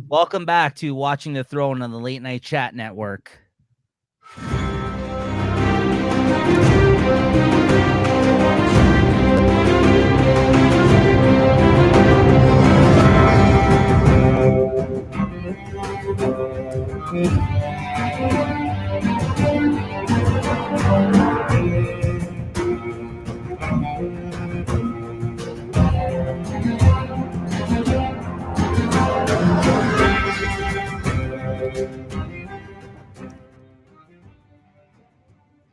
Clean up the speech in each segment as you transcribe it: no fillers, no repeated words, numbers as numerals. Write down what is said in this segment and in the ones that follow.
Welcome back to Watching the Throne on the Late Night Chat Network.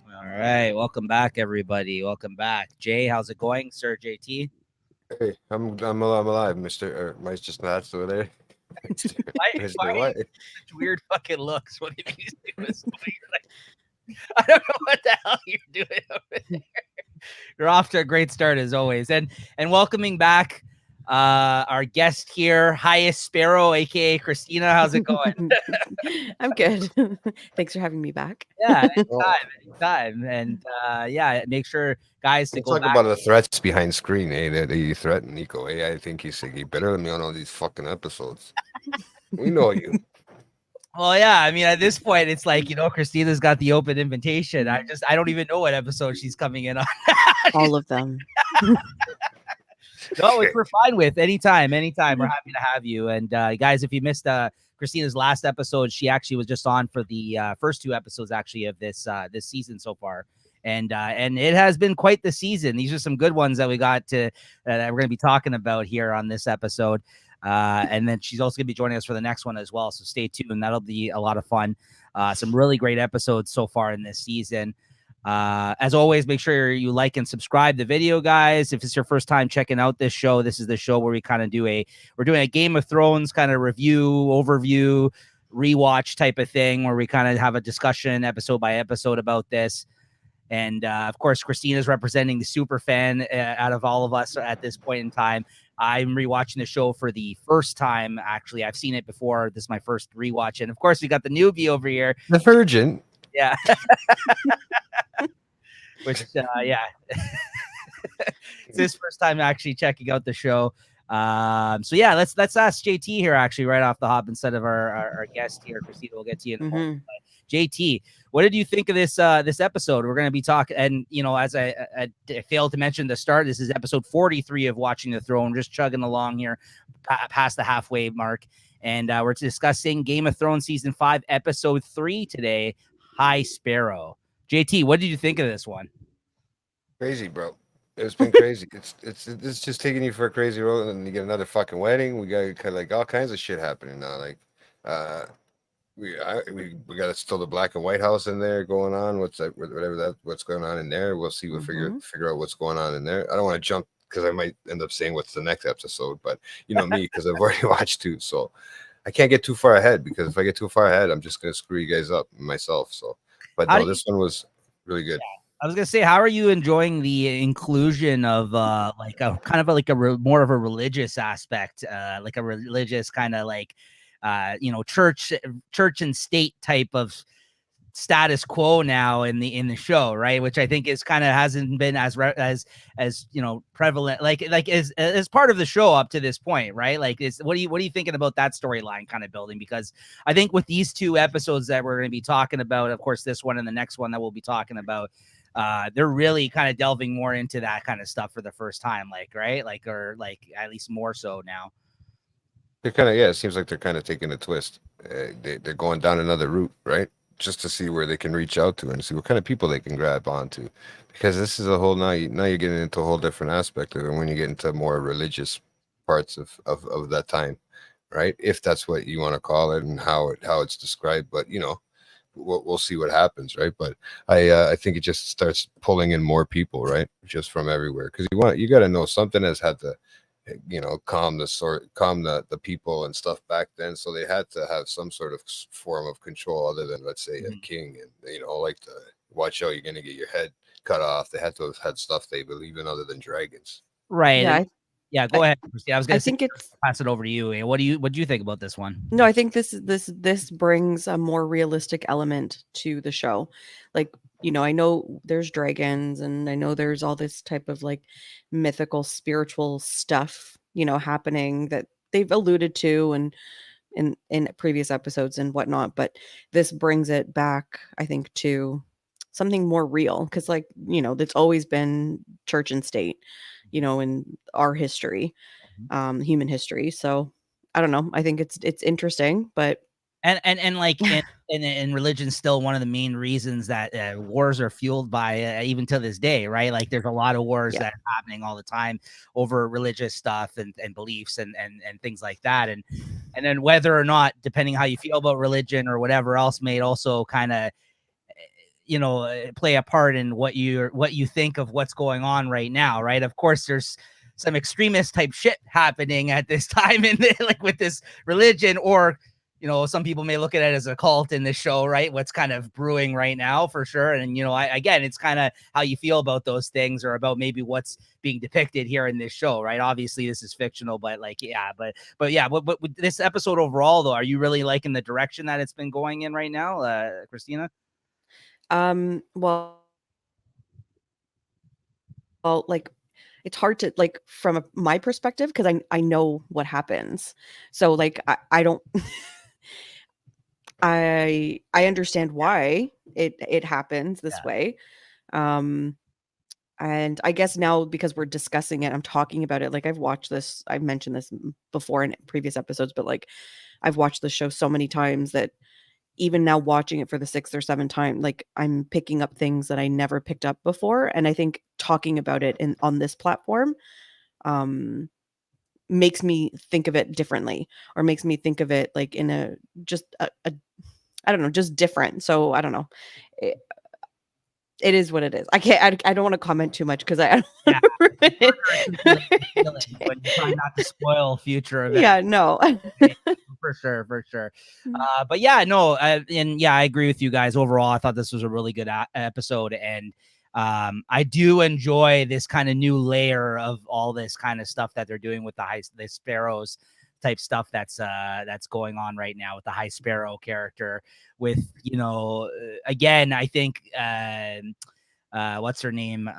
All right, welcome back, everybody. Welcome back, Jay. How's it going, Sir JT? Hey, I'm alive, Mister. Or Mike's just not over there. Why Mister, are you what? such weird fucking looks when you say this? I don't know what the hell you're doing over there. You're off to a great start as always, and welcoming back our guest here, highest Sparrow, aka Christina. How's it going? I'm good. Thanks for having me back. Yeah, Oh, anytime, and yeah, make sure guys to we'll go talk back. about the threats behind screen. Hey, that you threaten Nico. Hey, I think he's better than me on all these fucking episodes. We know you. Well, yeah, I mean, at this point, it's like, Christina's got the open invitation. I don't even know what episode she's coming in on. All of them. No, which we're fine with. Anytime. We're happy to have you. And guys, if you missed Christina's last episode, she actually was just on for the first two episodes actually of this season so far. And it has been quite the season. These are some good ones that we got to that we're going to be talking about here on this episode. And then she's also going to be joining us for the next one as well. So stay tuned. That'll be a lot of fun. Some really great episodes so far in this season. As always, make sure you like and subscribe the video, guys. If it's your first time checking out this show, this is the show where we kind of we're doing a Game of Thrones kind of review, overview, rewatch type of thing, where we kind of have a discussion episode by episode about this. And of course, Christina's representing the super fan out of all of us at this point in time. I'm rewatching the show for the first time. Actually, I've seen it before. This is my first rewatch. And of course, we got the newbie over here. The Virgin. Yeah. Which, yeah. It's his first time actually checking out the show. So yeah, let's ask JT here actually right off the hop instead of our guest here. Christina, we'll get to you in a moment. JT, what did you think of this episode? We're going to be talking, and as I failed to mention at the start, this is episode 43 of Watching the Throne. We're just chugging along here past the halfway mark, and we're discussing Game of Thrones season 5, episode 3 today. High Sparrow. JT, what did you think of this one? Crazy, bro. It's been crazy. It's just taking you for a crazy road, and you get another fucking wedding. We got kind of like all kinds of shit happening now. Like, we got still the black and white house in there going on. What's going on in there? We'll see. We'll figure out what's going on in there. I don't want to jump because I might end up saying what's the next episode, but you know me because I've already watched 2, so I can't get too far ahead because if I get too far ahead, I'm just gonna screw you guys up myself. So, but no, this one was really good. I was gonna say, how are you enjoying the inclusion of like a kind of like more of a religious aspect, like a religious kind of like church and state type of status quo now in the show, right? Which I think is kind of hasn't been as prevalent, like as part of the show up to this point, right? Like, what are you thinking about that storyline kind of building? Because I think with these 2 episodes that we're going to be talking about, of course, this one and the next one that we'll be talking about, they're really kind of delving more into that kind of stuff for the first time, like, right? Like, or like at least more so now. They're kind of, it seems like they're kind of taking a twist. They're going down another route, right? Just to see where they can reach out to and see what kind of people they can grab onto, because this is a whole now you're getting into a whole different aspect of it when you get into more religious parts of that time, right? If that's what you want to call it and how it's described, but we'll see what happens, right? But I think it just starts pulling in more people, right? Just from everywhere, because you got to know something has had to calm the people and stuff back then, so they had to have some sort of form of control other than, let's say, a king, and like to watch out, you're gonna get your head cut off. They had to have had stuff they believe in other than dragons, right? Yeah, go ahead, Christy. I was gonna say, pass it over to you. What do you think about this one? No, I think this brings a more realistic element to the show. Like, I know there's dragons and I know there's all this type of like mythical spiritual stuff, happening that they've alluded to, and in previous episodes and whatnot, but this brings it back, I think, to something more real, because like, that's always been church and state, in our history, human history. So I don't know, I think it's interesting, but and like in religion, still one of the main reasons that wars are fueled by, even to this day, right? Like there's a lot of wars that are happening all the time over religious stuff and beliefs and things like that, and then whether or not, depending how you feel about religion or whatever else, may also kind of play a part in what you think of what's going on right now, right? Of course, there's some extremist type shit happening at this time in like with this religion, or some people may look at it as a cult in this show, right? What's kind of brewing right now, for sure. And again, it's kind of how you feel about those things, or about maybe what's being depicted here in this show, right? Obviously, this is fictional, but like, but with this episode overall, though, are you really liking the direction that it's been going in right now, Christina? Well, like, it's hard to, like, from my perspective, because I know what happens. So like I don't I understand why it happens this way. And I guess now, because we're discussing it, I'm talking about it. Like, I've mentioned this before in previous episodes, but like I've watched the show so many times that even now, watching it for the 6th or 7th time, like, I'm picking up things that I never picked up before. And I think talking about it on this platform makes me think of it differently, or makes me think of it like in a I don't know, just different. So I don't know. It, it is what it is. I don't want to comment too much, because I But you try not to spoil future events. Yeah, no. For sure. But yeah, no, and yeah, I agree with you guys. Overall, I thought this was a really good episode, and I do enjoy this kind of new layer of all this kind of stuff that they're doing with the Sparrows type stuff that's going on right now with the High Sparrow character. With again, I think what's her name,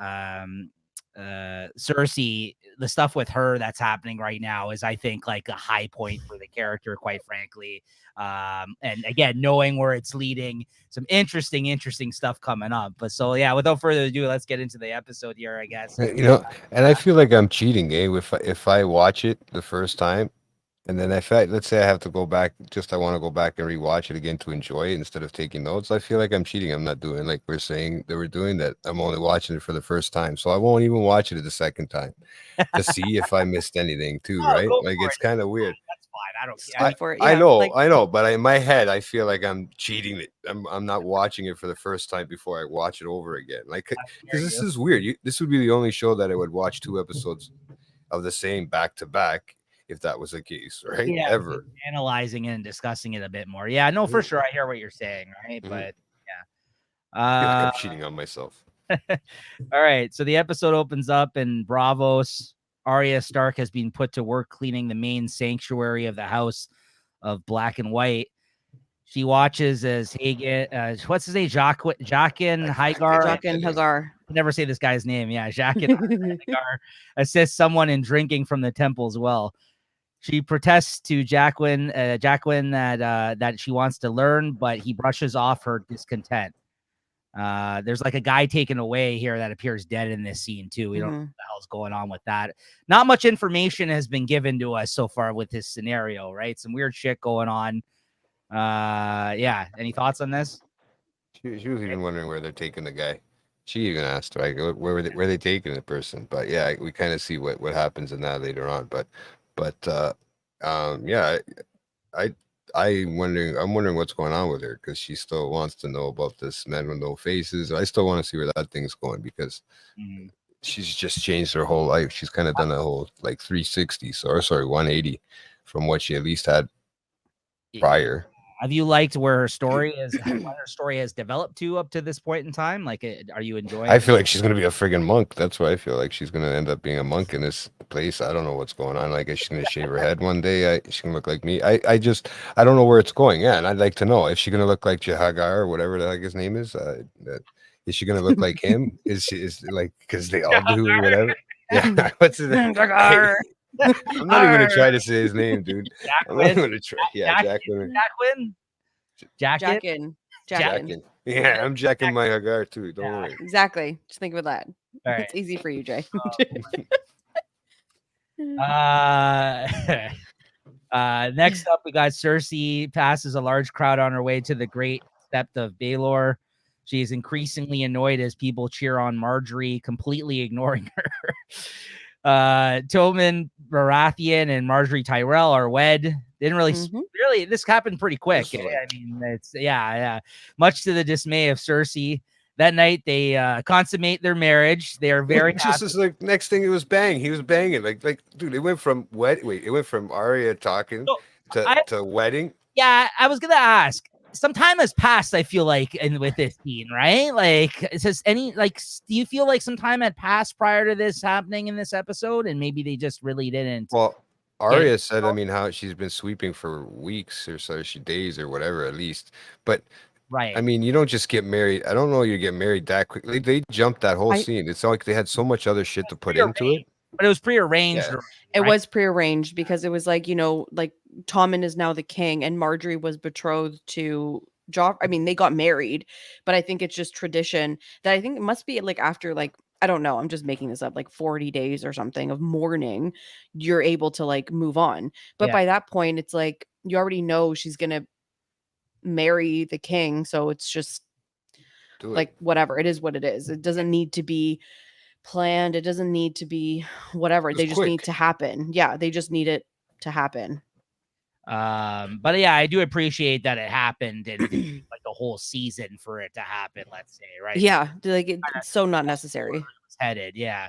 Cersei, the stuff with her that's happening right now is, I think, like a high point for the character, quite frankly. And again, knowing where it's leading, some interesting stuff coming up. But so yeah, without further ado, let's get into the episode here, I guess. And I feel like I'm cheating, if I watch it the first time, and then let's say I have to go back, I want to go back and rewatch it again to enjoy it instead of taking notes. I feel like I'm cheating. I'm not doing like we're saying that we're doing, that I'm only watching it for the first time. So I won't even watch it the second time to see if I missed anything too, right? Like, it's kind of weird. That's fine. I don't care. For it. I Yeah, know, like, but in my head, I feel like I'm cheating it. I'm not watching it for the first time before I watch it over again. Like, because this is weird. This would be the only show that I would watch 2 episodes of the same back to back, if that was the case, right? Yeah, Ever. analyzing it and discussing it a bit more. Yeah, no, for sure. I hear what you're saying, right? But yeah. I feel like I'm cheating on myself. All right. So the episode opens up in Bravos. Arya Stark has been put to work cleaning the main sanctuary of the House of Black and White. She watches as Hagen, what's his name? Jaqen Hagar. Jaqen Hagar. I never say this guy's name. Yeah, Jaqen Hagar assists someone in drinking from the temple's well. She protests to Jaqen that she wants to learn, but he brushes off her discontent. There's like a guy taken away here that appears dead in this scene too. We don't know what the hell's going on with that. Not much information has been given to us so far with this scenario, right? Some weird shit going on. Yeah. Any thoughts on this? She was even wondering where they're taking the guy. She even asked, like, where they taking the person? But yeah, we kind of see what happens in that later on. But yeah, I'm wondering what's going on with her, because she still wants to know about this man with no faces. I still want to see where that thing's going, because she's just changed her whole life. She's kind of done a whole like 360, or sorry, 180 from what she at least had prior. Have you liked where her story is? What her story has developed to up to this point in time? Like, are you enjoying? I feel like she's gonna be a friggin' monk. That's what I feel like. She's gonna end up being a monk in this place. I don't know what's going on. Like, is she gonna shave her head one day? She's gonna look like me. I don't know where it's going. Yeah, and I'd like to know if she's gonna look like Jahagar or whatever the heck his name is. Is she gonna look like him? Is like, because they all do whatever? Yeah, what's his name? I'm not even gonna try to say his name, dude. I'm not Jacqueline. gonna try. Yeah, Jacqueline. Jacqueline. Jacket. Jackin. Jacking. Yeah, I'm jacking my Hagar too. Don't Yeah. worry. Exactly. Just think of that. All right. It's easy for you, Jay. Next up, we got Cersei passes a large crowd on her way to the Great Sept of Baelor. She is increasingly annoyed as people cheer on Marjorie, completely ignoring her. Tommen Baratheon and Marjorie Tyrell are wed. Didn't really, this happened pretty quick. This was like- I mean, it's yeah. Much to the dismay of Cersei. That night, they consummate their marriage. They are very just as like next thing it was bang. He was banging. Like dude, it went from it went from Arya talking So, to wedding. Yeah, I was gonna ask. Some time has passed, I feel like, and with this scene, right? Like, it says any like, do you feel like some time had passed prior to this happening in this episode, and maybe they just really didn't? Well, Arya said, I mean, how she's been sweeping for weeks or so, she days or whatever, at least. But Right. I mean, you don't just get married. I don't know you get married that quickly. They jumped that whole scene. It's like they had so much other shit to put into it. But it was prearranged. Yeah. It was prearranged because it was like, like Tommen is now the king and Marjorie was betrothed to Joff. I mean, they got married, but I think it's just tradition that I think it must be like after like, I don't know, I'm just making this up, like 40 days or something of mourning, you're able to like move on. But by that point, it's like you already know she's gonna marry the king. So it's just like whatever. It is what it is. It doesn't need to be planned. It doesn't need to be whatever. They just need to happen. Yeah, they just need it to happen. But yeah, I do appreciate that it happened and like the whole season for it to happen, let's say, right? Yeah, like it's so not necessary. Headed, yeah.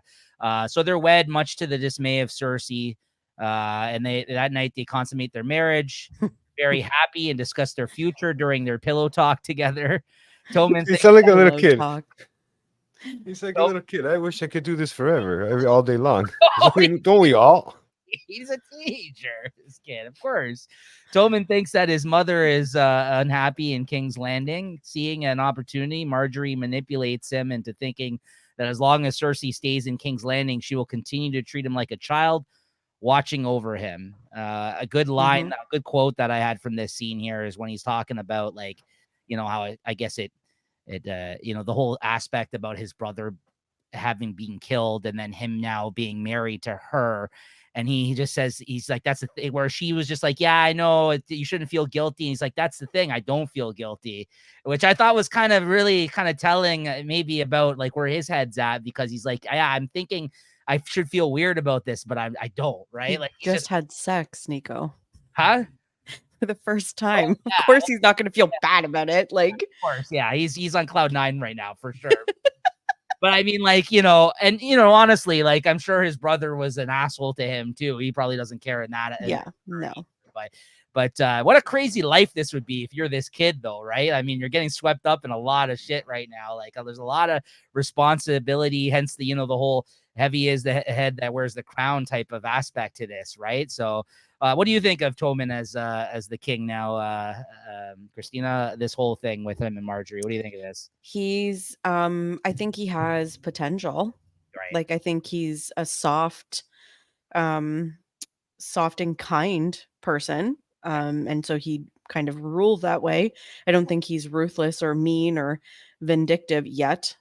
So they're wed, much to the dismay of Cersei. And that night they consummate their marriage, very happy, and discuss their future during their pillow talk together. Tommen, you sound like a little kid. Talk. He's like a little kid. I wish I could do this forever, all day long. Don't we all? He's a teenager, this kid, of course. Tommen thinks that his mother is unhappy in King's Landing. Seeing an opportunity, Marjorie manipulates him into thinking that as long as Cersei stays in King's Landing, she will continue to treat him like a child, watching over him. A good line, a good quote that I had from this scene here is when he's talking about, like, how I guess it the whole aspect about his brother having been killed and then him now being married to her. And he just says, he's like, that's the thing, where she was just like, yeah, I know you shouldn't feel guilty. And he's like, that's the thing. I don't feel guilty, which I thought was kind of really kind of telling maybe about like where his head's at, because he's like, yeah, I'm thinking I should feel weird about this, but I don't, right? He like just had sex, Nico. Huh? For the first time. Oh, yeah. Of course he's not going to feel bad about it. Like, of course, yeah, he's on cloud 9 right now for sure. But I mean, like, and honestly, like, I'm sure his brother was an asshole to him too. He probably doesn't care in that. Yeah, no. But what a crazy life this would be if you're this kid, though, right? I mean, you're getting swept up in a lot of shit right now. Like, there's a lot of responsibility, hence the the whole heavy is the head that wears the crown type of aspect to this, right? So, what do you think of Tommen as the king now, Christina? This whole thing with him and Marjorie, what do you think of this? He's, I think he has potential. Right. Like, I think he's a soft and kind person. And so he kind of rules that way. I don't think he's ruthless or mean or vindictive yet.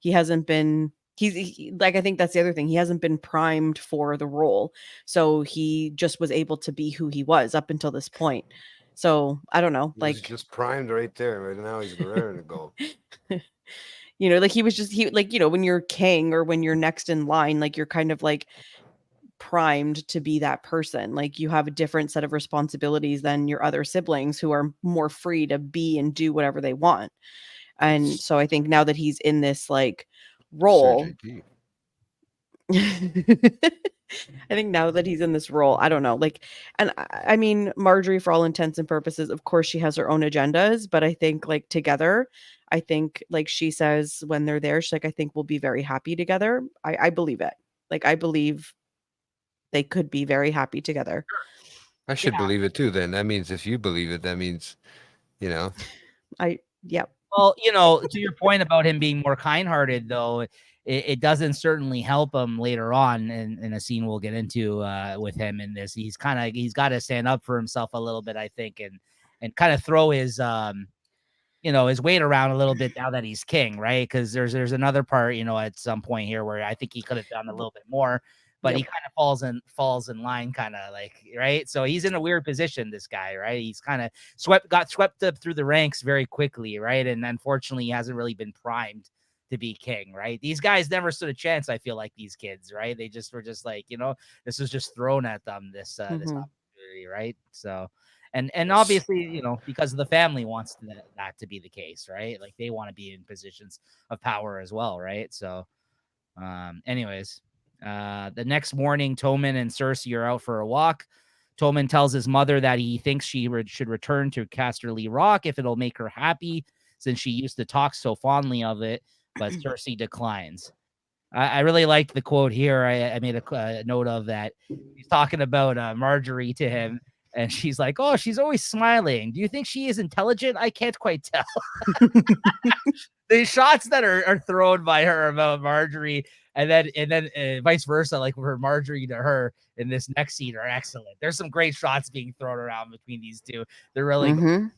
He hasn't been. Like, I think that's the other thing. He hasn't been primed for the role. So he just was able to be who he was up until this point. So I don't know. He's just primed right there. Right now he's raring to go. Like he was just, when you're king or when you're next in line, like you're kind of like primed to be that person. Like you have a different set of responsibilities than your other siblings who are more free to be and do whatever they want. And so I think now that he's in this like role, I think now that he's in this role, I don't know, like, and I mean, Marjorie, for all intents and purposes, of course, she has her own agendas, but I think like together, I think like she says when they're there, she's like, I think we'll be very happy together. I believe it. Like, I believe they could be very happy together. I should believe it too. Then that means if you believe it, that means, Yep. Well, to your point about him being more kind-hearted, though, it doesn't certainly help him later on in a scene we'll get into with him in this. He's got to stand up for himself a little bit, I think, and kind of throw his his weight around a little bit now that he's king, right? Because there's another part, at some point here where I think he could have done a little bit more, but he kind of falls in line, kind of like, right? So he's in a weird position, this guy, right? He's kind of got swept up through the ranks very quickly, right? And unfortunately, he hasn't really been primed to be king, right? These guys never stood a chance. I feel like these kids, right? They just were just like, this was just thrown at them, this opportunity, right? So. And obviously, because the family wants that to be the case, right? Like they want to be in positions of power as well, right? So, anyways, the next morning, Tommen and Cersei are out for a walk. Tommen tells his mother that he thinks she should return to Casterly Rock if it'll make her happy, since she used to talk so fondly of it, but Cersei declines. I really liked the quote here. I made a note of that. He's talking about Marjorie to him. And she's like, "Oh, she's always smiling. Do you think she is intelligent? I can't quite tell." The shots that are thrown by her about Marjorie, and then vice versa, like for Marjorie to her in this next scene, are excellent. There's some great shots being thrown around between these two. They're really good.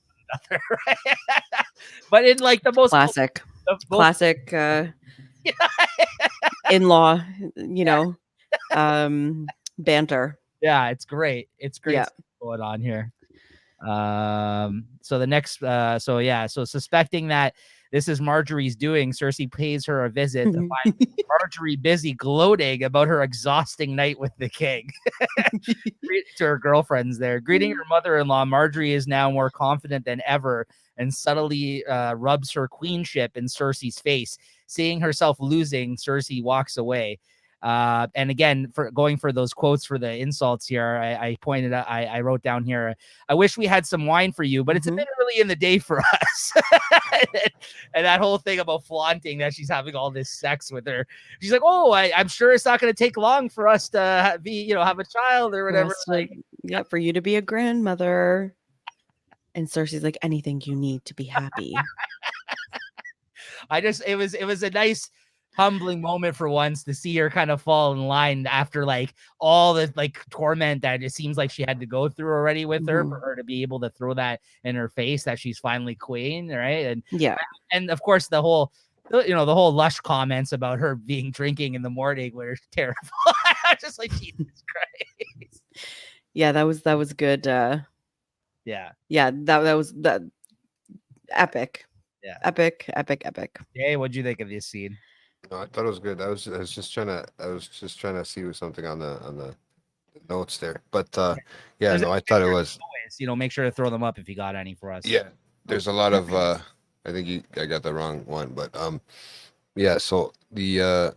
But in like the most classic in-law, banter. Yeah, it's great. It's great stuff going on here. So the next, so suspecting that this is Marjorie's doing, Cersei pays her a visit to find Marjorie busy gloating about her exhausting night with the king. To her girlfriends there. Greeting her mother-in-law, Marjorie is now more confident than ever and subtly rubs her queenship in Cersei's face. Seeing herself losing, Cersei walks away. And again, for going for those quotes for the insults here, I pointed out, I wrote down here, I wish we had some wine for you, but it's a bit early in the day for us. And that whole thing about flaunting that she's having all this sex with her. She's like, oh, I'm sure it's not going to take long for us to have a child or whatever. For you to be a grandmother. And Cersei's like, anything you need to be happy. It was a nice, humbling moment for once to see her kind of fall in line after like all the like torment that it seems like she had to go through already with her, for her to be able to throw that in her face that she's finally queen, right? And of course the whole lush comments about her being drinking in the morning were terrible. I was just like, Jesus Christ. Yeah, that was good. That was epic. Yeah, epic. Hey, what'd you think of this scene? No, I thought it was good. I was just trying to see something on the notes there, but I thought it was. Always, make sure to throw them up if you got any for us. Yeah, there's a lot of. I think I got the wrong one, but yeah. So the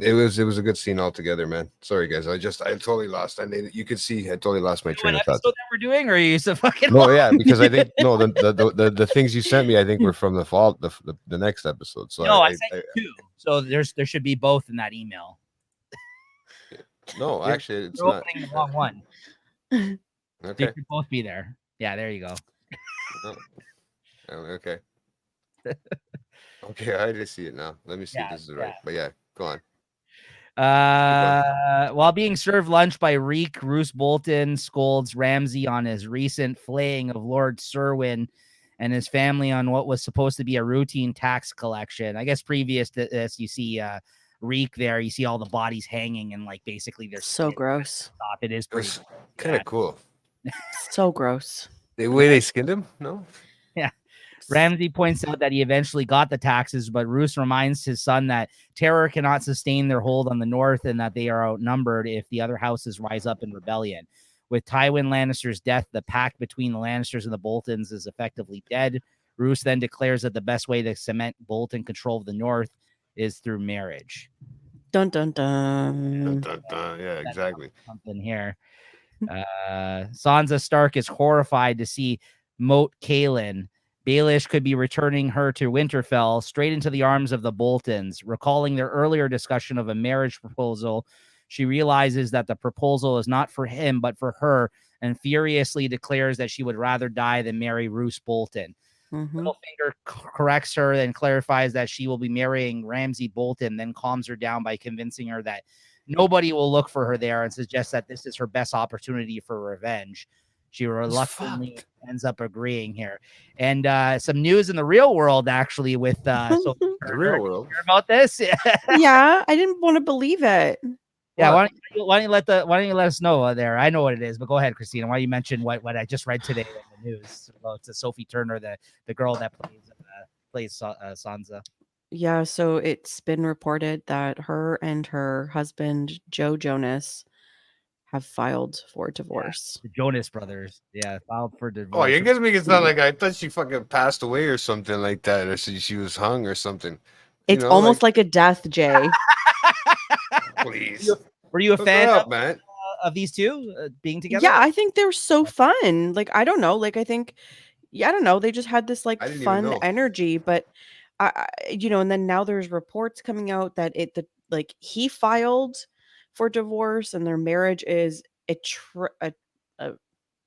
it was a good scene altogether, man. Sorry guys, I totally lost. I mean, you could see I totally lost my train of thought. That we're doing, or are you so fucking? No, yeah, because I think the things you sent me, I think were from the next episode. So no, I sent you two. So there should be both in that email. No, actually, it's You're not. opening the wrong one. Okay, they should both be there. Yeah, there you go. Oh, okay. Okay, I just see it now. Let me see if this is right. But yeah, go on. While being served lunch by Reek, Roose Bolton scolds Ramsay on his recent flaying of Lord Serwyn and his family on what was supposed to be a routine tax collection. I guess previous to this, you see Reek there. You see all the bodies hanging and like basically they're so gross. It is pretty kind of cool. So gross. The way they skinned him? No. Yeah. Ramsay points out that he eventually got the taxes, but Roose reminds his son that terror cannot sustain their hold on the North and that they are outnumbered if the other houses rise up in rebellion. With Tywin Lannister's death, the pact between the Lannisters and the Boltons is effectively dead. Roose then declares that the best way to cement Bolton control of the North is through marriage. Dun, dun, dun. Dun, dun, dun. Yeah, exactly. Something here. Sansa Stark is horrified to see Moat Cailin. Baelish could be returning her to Winterfell straight into the arms of the Boltons. Recalling their earlier discussion of a marriage proposal, she realizes that the proposal is not for him, but for her, and furiously declares that she would rather die than marry Roose Bolton. Mhm. Littlefinger corrects her and clarifies that she will be marrying Ramsay Bolton, then calms her down by convincing her that nobody will look for her there and suggests that this is her best opportunity for revenge. She reluctantly ends up agreeing here. And some news in the real world, actually, with Sophie The Turner. real world. Hear about this? Yeah, I didn't want to believe it. Yeah, What? why don't you let us know there? I know what it is, but go ahead, Christina. Why don't you mention what I just read today in the news about Sophie Turner, the girl that plays Sansa. Yeah, so it's been reported that her and her husband Joe Jonas have filed for divorce. The Jonas Brothers, filed for Oh, divorce. you guys make it sound like I thought she fucking passed away or something like that, or she was hung or something. It's almost like a death, Jay. Please. Were you a Hook fan her up, man. of these two being together? Yeah, I think they're so fun. Like, I don't know. Like, I think, I don't know. They just had this like I didn't even fun know. energy, but and then now there's reports coming out that like he filed for divorce and their marriage is a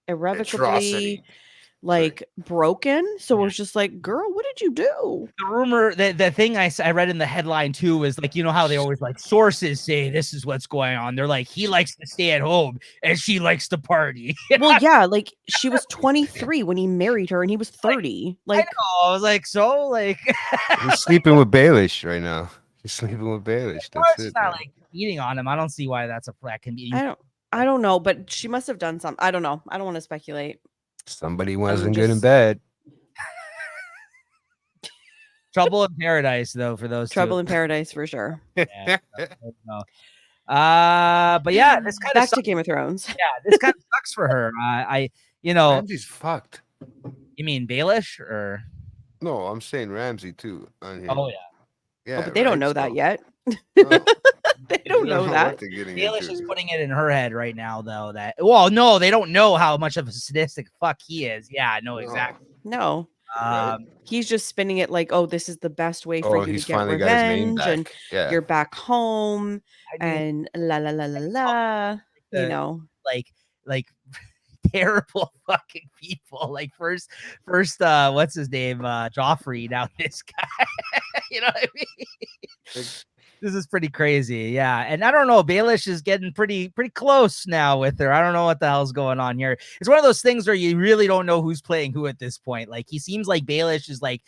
irrevocably Atrocity. like broken. So it was just like, girl, what did you do? The rumor, the thing I read in the headline too is like, you know how they always like sources say this is what's going on. They're like, he likes to stay at home and she likes to party. Well, yeah, like she was 23 when he married her and he was 30. Like, I was like, so like, He's sleeping with Baelish right now. He's sleeping with Baelish. That's she's it. not Man. like eating on him. I don't see why that can be. I don't know, but she must have done something. I don't know. I don't want to speculate. Somebody wasn't good in just bed. Trouble in Paradise, though, for those Trouble two. in Paradise for sure. Yeah, but yeah, this kind of back to Game of Thrones. Yeah, this kind of sucks for her. Ramsey's fucked. You mean Baelish or? No, I'm saying Ramsey too. On here. Oh yeah. Yeah, but they don't know that yet. Oh. They don't know that. What they're getting Baelish into. is putting it in her head right now, though. That no, they don't know how much of a sadistic fuck he is. Yeah, no, exactly. No. Right. He's just spinning it like, oh, this is the best way for you to he's get finally got his name revenge, back. and Yeah. you're back home, I mean, and la la la la la. You know, like terrible fucking people. Like first, what's his name? Joffrey. Now this guy. You know what I mean? This is pretty crazy. Yeah. And I don't know, Baelish is getting pretty close now with her. I don't know what the hell's going on here. It's one of those things where you really don't know who's playing who at this point. Like he seems like Baelish is like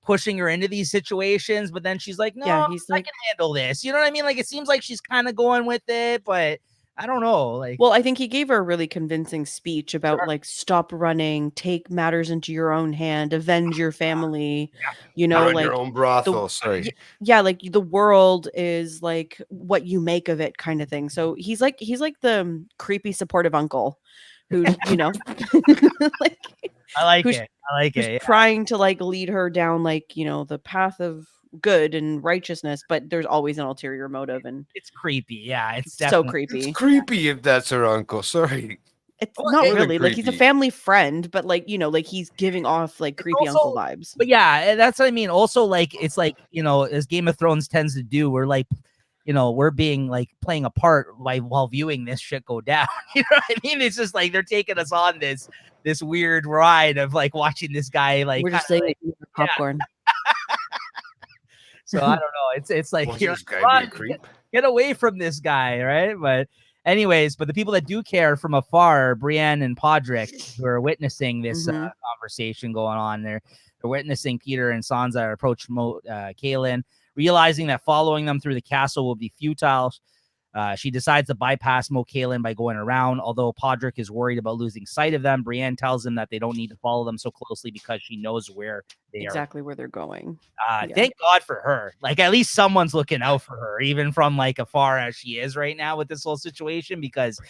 pushing her into these situations, but then she's like, no, yeah, he's I like, can handle this. You know what I mean? Like it seems like she's kind of going with it, but I don't know. Like, well, I think he gave her a really convincing speech about like, stop running, take matters into your own hand, avenge your family. You know, Run like your own brothel. Sorry. yeah, like the world is like what you make of it, kind of thing. So he's like the creepy supportive uncle who, like I like who's, it. I like who's it. Yeah. trying to like lead her down like, the path of good and righteousness, but there's always an ulterior motive, and It's creepy. Yeah, it's so definitely creepy. It's creepy if that's her uncle. Sorry. It's Well, not it- really like he's a creepy. family friend, but like, like he's giving off like creepy also- uncle vibes. But yeah, that's what I mean. Also, like it's like as Game of Thrones tends to do, we're like, we're being like playing a part while viewing this shit go down. You know what I mean? It's just like they're taking us on this weird ride of like watching this guy like We're just kinda, saying like, popcorn. So I don't know. It's like Watch you're this guy like, be a creep. get away from this guy, right? But anyways, the people that do care from afar, Brienne and Podrick, who are witnessing this conversation going on, they're witnessing Peter and Sansa approach Kaelin, realizing that following them through the castle will be futile. She decides to bypass Mo Kaelin by going around. Although Podrick is worried about losing sight of them, Brienne tells him that they don't need to follow them so closely because she knows where they exactly where they're going. Thank God for her. Like at least someone's looking out for her, even from like afar as she is right now with this whole situation. Because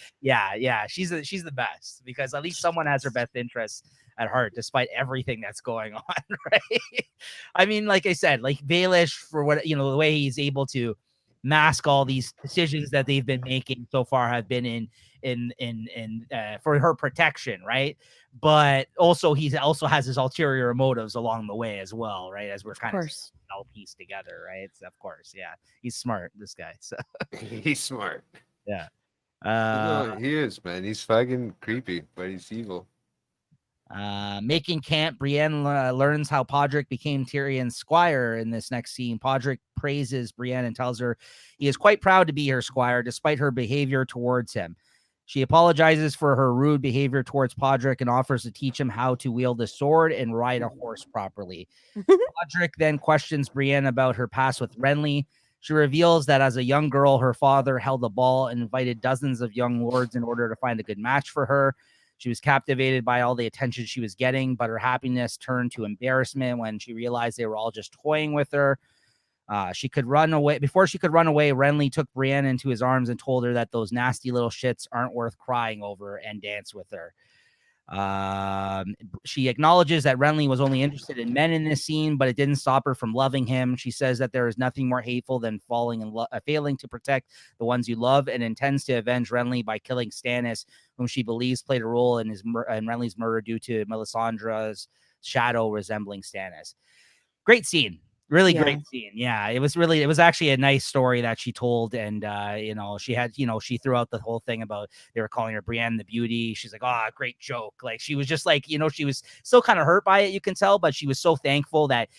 she's the best. Because at least someone has her best interests at heart, despite everything that's going on. Right? I mean, like I said, like Baelish for what the way he's able to mask all these decisions that they've been making so far have been in for her protection, right? But also he also has his ulterior motives along the way as well, right? As we're kind of all pieced together, right? So of course, yeah, he's smart, this guy. So he's smart. Yeah, no, he is, man. He's fucking creepy, but he's evil. Making camp, Brienne learns how Podrick became Tyrion's squire in this next scene. Podrick praises Brienne and tells her he is quite proud to be her squire, despite her behavior towards him. She apologizes for her rude behavior towards Podrick and offers to teach him how to wield a sword and ride a horse properly. Podrick then questions Brienne about her past with Renly. She reveals that as a young girl, her father held a ball and invited dozens of young lords in order to find a good match for her. She was captivated by all the attention she was getting, but her happiness turned to embarrassment when she realized they were all just toying with her. She could run away. Before she could run away, Renly took Brienne into his arms and told her that those nasty little shits aren't worth crying over and danced with her. She acknowledges that Renly was only interested in men in this scene, but it didn't stop her from loving him. She says that there is nothing more hateful than failing to protect the ones you love, and intends to avenge Renly by killing Stannis, whom she believes played a role in Renly's murder due to Melisandre's shadow resembling Stannis. Great scene. Really great scene. Yeah, it was actually a nice story that she told. And, she had, she threw out the whole thing about they were calling her Brienne the Beauty. She's like, oh, great joke. Like, she was just like, she was still kind of hurt by it, you can tell, but she was so thankful that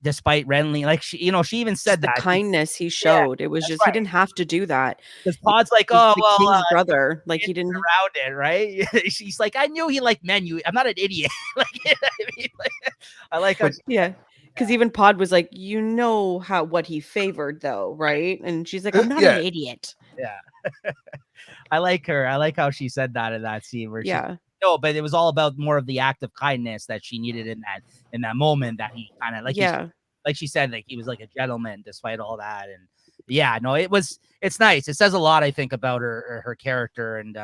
despite Renly, like, she even said just that the kindness he showed. It was just, he didn't have to do that. Because Pod's like, oh, well, king's brother, like he didn't around it, right? She's like, I knew he liked men. I'm not an idiot. Like, I mean, I like how because even Pod was like, what he favored though, right? And she's like, I'm not an idiot. Yeah. I like her. I like how she said that in that scene where no, but it was all about more of the act of kindness that she needed in that moment, that he kind of like she said, like he was like a gentleman despite all that. And it's nice. It says a lot, I think, about her character, and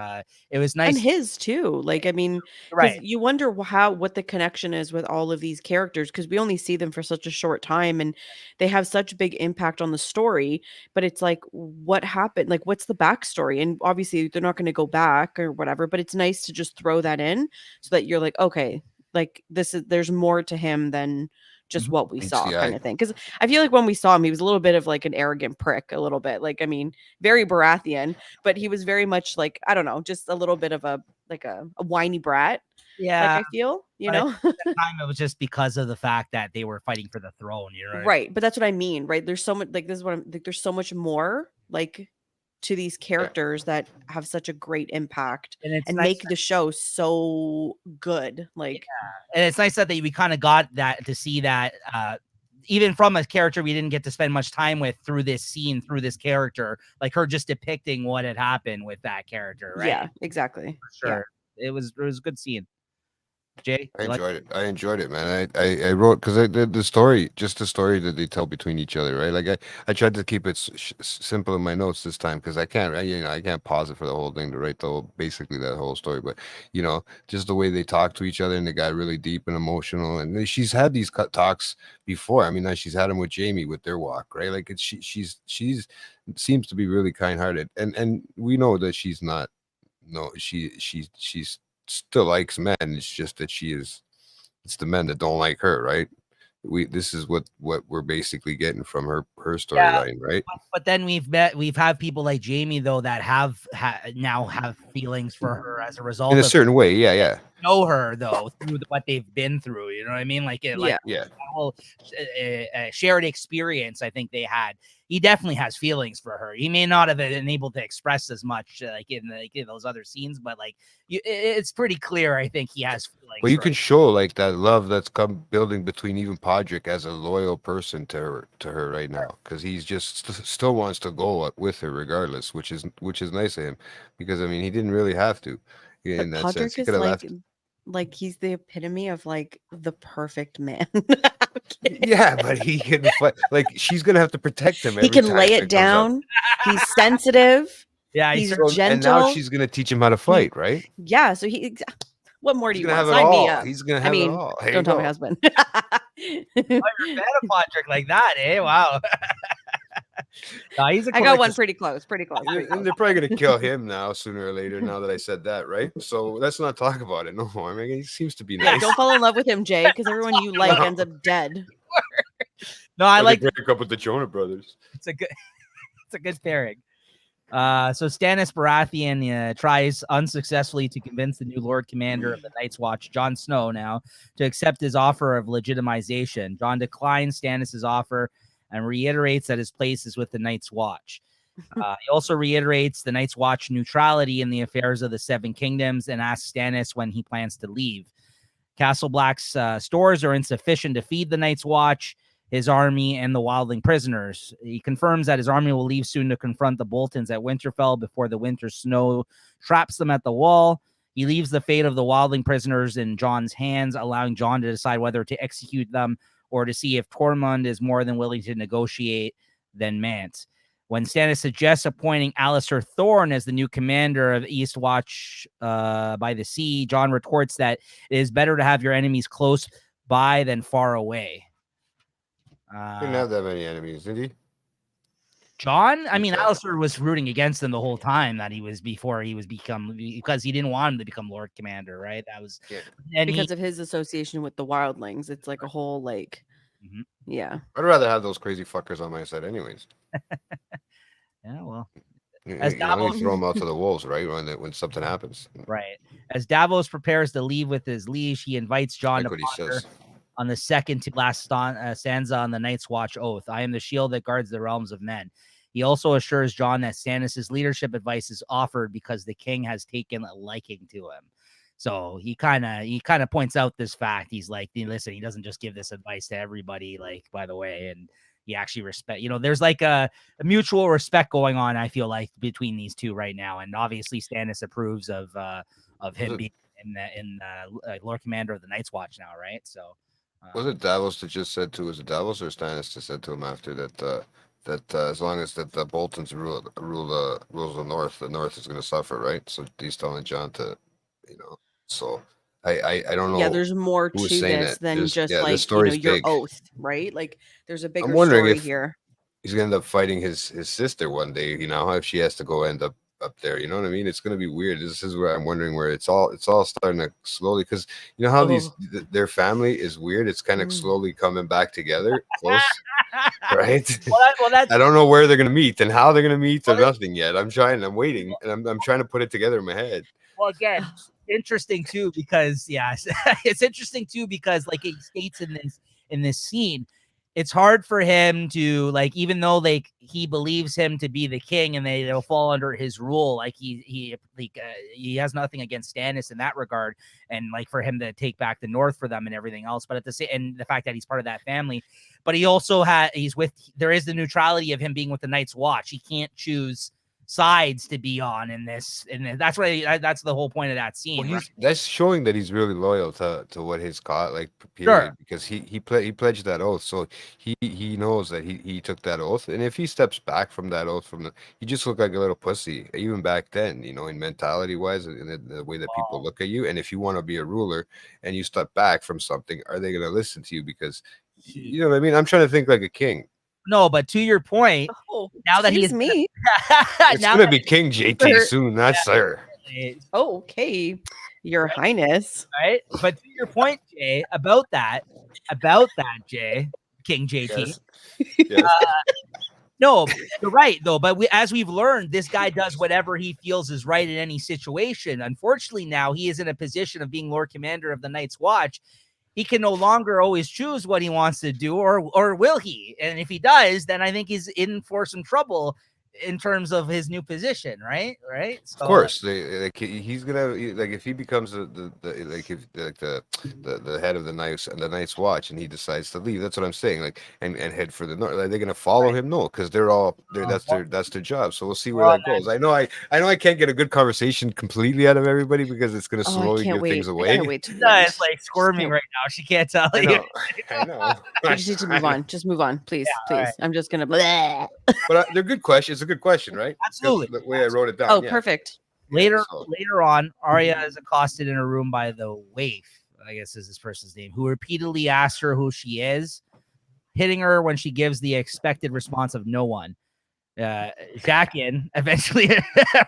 it was nice. And his too. Like, I mean, because you wonder what the connection is with all of these characters, because we only see them for such a short time and they have such big impact on the story. But it's like, what happened? Like, what's the backstory? And obviously they're not going to go back or whatever, but it's nice to just throw that in so that you're like, okay, like there's more to him than just what we saw, kind of thing. Because I feel like when we saw him, he was a little bit of like an arrogant prick, a little bit. Like, I mean, very Baratheon, but he was very much like, I don't know, just a little bit of a whiny brat. Yeah, like, I feel, at the time it was just because of the fact that they were fighting for the throne, right? But that's what I mean, right? There's so much, like, this is what I'm like. There's so much more, like, to these characters that have such a great impact and make the show so good. Like, and it's nice that we kind of got that to see that even from a character we didn't get to spend much time with through this scene, through this character, like her just depicting what had happened with that character, right? Yeah, exactly. For sure. Yeah. It was a good scene. Jay, I enjoyed it, man. I wrote, because the story that they tell between each other, right? Like I tried to keep it simple in my notes this time, because I can't pause it for the whole thing to write basically that whole story. But just the way they talk to each other, and they got really deep and emotional. And she's had these talks before. I mean, she's had them with Jamie with their walk, right? Like she's seems to be really kind-hearted, and we know that she's not. No, she's still likes men. It's just that it's the men that don't like her, right? This is what we're basically getting from her storyline, right? But then we've had people like Jamie, though, that now have feelings for her as a result in a certain way. Yeah. Know her though through what they've been through, you know what I mean? Like that whole shared experience I think they had. He definitely has feelings for her. He may not have been able to express as much like in those other scenes, but like it's pretty clear, I think he has feelings. Well, you can show like that love that's come building between even Podrick as a loyal person to her right now, because he's just still wants to go with her regardless, which is nice of him, because I mean he didn't really have to. In that sense, he could have left. Like he's the epitome of like the perfect man. Yeah, but he can like she's gonna have to protect him. He can lay it down. He's sensitive. Yeah, he's gentle. And now she's gonna teach him how to fight, right? Yeah. So what more do you want? Sign me up. He's gonna have it all. Don't tell my husband. You're a fan of Podrick like that, eh? Wow. No, I got one pretty close. And they're probably gonna kill him now, sooner or later. Now that I said that, right? So let's not talk about it no more. I mean, he seems to be nice. Don't fall in love with him, Jay, because everyone you like ends up dead. No, I like break up with the Jonah brothers. It's a good pairing. So Stannis Baratheon tries unsuccessfully to convince the new Lord Commander of the Night's Watch, Jon Snow, now to accept his offer of legitimization. Jon declines Stannis's offer and reiterates that his place is with the Night's Watch. He also reiterates the Night's Watch neutrality in the affairs of the Seven Kingdoms and asks Stannis when he plans to leave. Castle Black's stores are insufficient to feed the Night's Watch, his army, and the wildling prisoners. He confirms that his army will leave soon to confront the Boltons at Winterfell before the winter snow traps them at the wall. He leaves the fate of the wildling prisoners in Jon's hands, allowing Jon to decide whether to execute them or to see if Tormund is more than willing to negotiate than Mance. When Stannis suggests appointing Alistair Thorne as the new commander of East Watch by the Sea, Jon retorts that it is better to have your enemies close by than far away. He didn't have that many enemies, did he? Jon, I mean, Alistair was rooting against him the whole time before he was because he didn't want him to become Lord Commander, right? That was because of his association with the wildlings. It's like a whole yeah. I'd rather have those crazy fuckers on my side, anyways. Yeah, well, as Davos throw them out to the wolves, right? When something happens, right? As Davos prepares to leave with his liege, he invites Jon to ponder on the second to last stanza on the Night's Watch oath. I am the shield that guards the realms of men. He also assures Jon that Stannis' leadership advice is offered because the king has taken a liking to him. So he kind of points out this fact. He's like, listen, he doesn't just give this advice to everybody, like, by the way, and he actually respect, there's like a mutual respect going on, I feel like, between these two right now. And obviously Stannis approves of him being in Lord Commander of the Night's Watch now, right? So was it Davos that just said to, was it Davos or Stannis that said to him after that as long as the Boltons rule the North is going to suffer, right? So he's telling Jon to, so I don't know. Yeah, there's more to this than just your oath, right? Like there's a bigger story here. He's gonna end up fighting his sister one day, if she has to go end up there, you know what I mean? It's gonna be weird. This is where I'm wondering where it's all starting to slowly, because you know how their family is weird. It's kind of slowly coming back together, close, right? Well, that's I don't know where they're gonna meet and how they're gonna meet or nothing yet. I'm waiting, and I'm trying to put it together in my head. Well, again, interesting too, because it's interesting too, because like he states in this scene, it's hard for him to, like, even though like he believes him to be the king and they'll fall under his rule, like he has nothing against Stannis in that regard, and like for him to take back the North for them and everything else, but at the same, and the fact that he's part of that family, but he also there is the neutrality of him being with the Night's Watch. He can't choose sides to be on in this, and that's that's the whole point of that scene. Well, that's showing that he's really loyal to what his cause, like, period, because he pledged that oath, so he knows that he took that oath, and if he steps back from that oath, he just looked like a little pussy even back then, in mentality wise, and the way that people look at you. And if you want to be a ruler and you step back from something, are they going to listen to you? Because you know what I mean? I'm trying to think like a king. No, but to your point, now that he's me, it's gonna be King JT soon, not sir. Okay, Your Highness. Right, but to your point, Jay, about that, Jay, King JT. Yes. No, you're right though. But as we've learned, this guy does whatever he feels is right in any situation. Unfortunately, now he is in a position of being Lord Commander of the Night's Watch. He can no longer always choose what he wants to do, or will he? And if he does, then I think he's in for some trouble in terms of his new position, right? So, of course, he's gonna, like, if he becomes the head of the Night's Watch, and he decides to leave. That's what I'm saying. Like, and head for the North. Are they gonna follow him? No, because they're all there. That's their job. So we'll see where that goes. I know I can't get a good conversation completely out of everybody because it's gonna slowly give things away. I can't wait it's like squirming right now. She can't tell you. I know. We just need to move on. Just move on, please, please. Right. I'm just gonna. But they're good questions. It's a good question, right? Absolutely. The way I wrote it down. Oh, perfect. Later on, Arya is accosted in her room by the waif, I guess is this person's name, who repeatedly asks her who she is, hitting her when she gives the expected response of no one. Jaqen eventually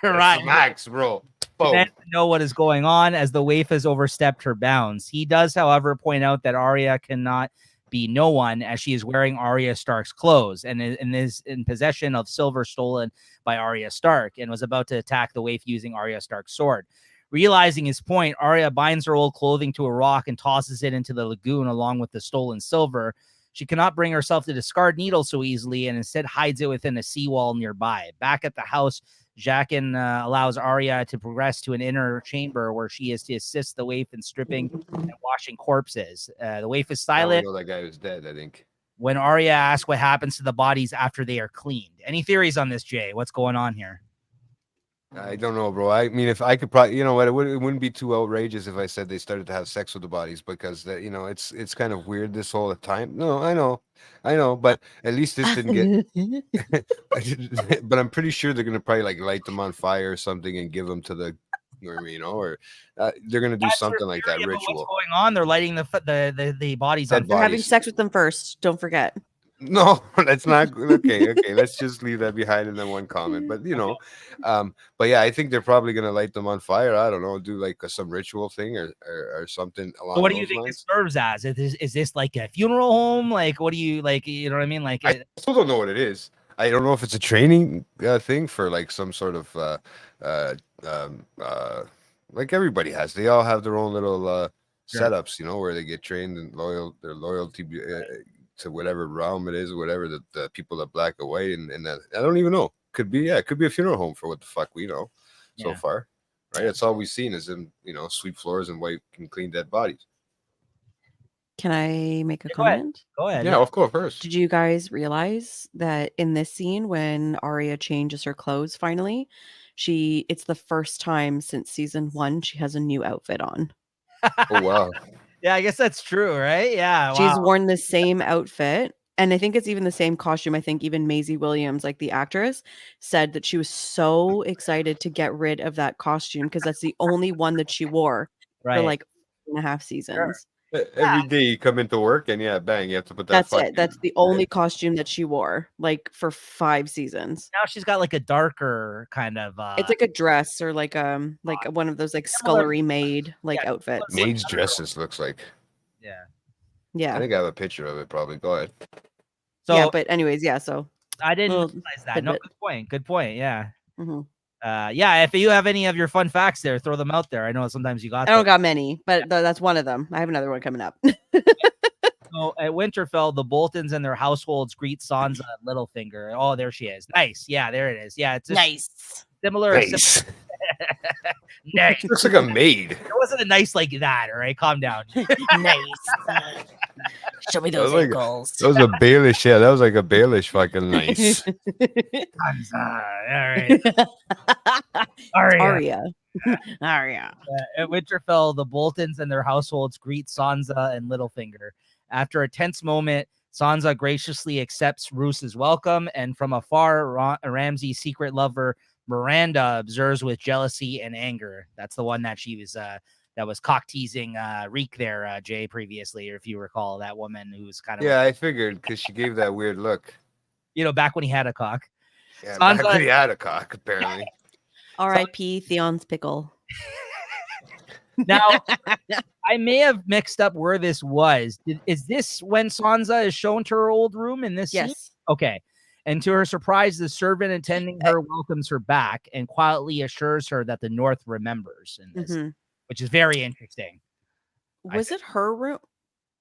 arrives. Max, bro. To know what is going on, as the waif has overstepped her bounds. He does, however, point out that Arya cannot be no one, as she is wearing Arya Stark's clothes and is in possession of silver stolen by Arya Stark and was about to attack the waif using Arya Stark's sword. Realizing his point, Arya binds her old clothing to a rock and tosses it into the lagoon along with the stolen silver. She cannot bring herself to discard Needle so easily and instead hides it within a seawall nearby. Back at the house, Jaqen allows Arya to progress to an inner chamber where she is to assist the waif in stripping and washing corpses. The waif is Now we silent know that guy was dead, I think. when Arya asks what happens to the bodies after they are cleaned. Any theories on this, Jay? What's going on here? I don't know, bro. I mean, if I could probably, you know what, it wouldn't be too outrageous if I said they started to have sex with the bodies because that, you know, it's kind of weird this whole time. No, I know, but at least this didn't get. But I'm pretty sure they're gonna probably like light them on fire or something and give them to the, you know, or they're gonna do That's something their like that theory about ritual. What's going on? They're lighting the bodies Dead on They're having bodies. sex with them first. Don't forget. No, that's not okay. Okay, let's just leave that behind and then one comment. But you know, but yeah, I think they're probably gonna light them on fire. I don't know, do like some ritual thing or something along So what do you those think lines. it serves as? Is this like a funeral home? Like, what do you like? You know what I mean? Like, I still don't know what it is. I don't know if it's a training thing for like some sort of uh, um, like everybody has. They all have their own little Sure. setups, you know, where they get trained and their loyalty to whatever realm it is, whatever the people that black away, and that I don't even know. Could be it could be a funeral home for what the fuck we know so Yeah. far, right? That's all we've seen is them, you know, sweep floors and wipe and clean dead bodies. Can I make a Go ahead. comment? Go ahead. Yeah, of course, first. Did you guys realize that in this scene when Arya changes her clothes finally, it's the first time since season 1 she has a new outfit on. Oh wow. Yeah, I guess that's true, right? Yeah. She's Wow. worn the same outfit. And I think it's even the same costume. I think even Maisie Williams, like the actress, said that she was so excited to get rid of that costume because that's the only one that she wore for Right. like 4.5 seasons. Every day you come into work and yeah, bang, you have to put that That's fucking it. That's the only costume that she wore, like for 5 seasons. Now she's got like a darker kind of. It's like a dress or like one of those like Similar- scullery maid like Yeah, outfits. maid's dresses looks like. Yeah. I Yeah. think I have a picture of it probably. Go ahead. So yeah, but anyways, yeah, so I didn't little realize that. No, tidbit. good point. Yeah. Mhm. Yeah. If you have any of your fun facts there, throw them out there. I know sometimes you got. I don't got many, but that's one of them. I have another one coming up. So at Winterfell, the Boltons and their households greet Sansa and Littlefinger. Oh, there she is. Nice. Yeah, there it is. Yeah, it's just Nice. similar. Nice. Nice. Looks like a maid. It wasn't a nice like that. All right, calm down. Nice. Show me those That was ankles. That was a Baelish. Yeah, that was like a Baelish fucking nice. Sansa. All right. Arya. Arya. At Winterfell, the Boltons and their households greet Sansa and Littlefinger. After a tense moment, Sansa graciously accepts Roos's welcome, and from afar, Ramsay's secret lover Miranda observes with jealousy and anger. That's the one that she was that was cock teasing Reek there, Jay, previously, or if you recall, that woman who's kind of Yeah, I figured because she gave that weird look. you know, back when he had a cock. Yeah, Sansa- back when he had a cock, apparently. R.I.P. Theon's pickle. Now, I may have mixed up where this was. Is this when Sansa is shown to her old room in this scene? Yes. Okay. And to her surprise, the servant attending her welcomes her back and quietly assures her that the North remembers in this, which is very interesting. Was it her room?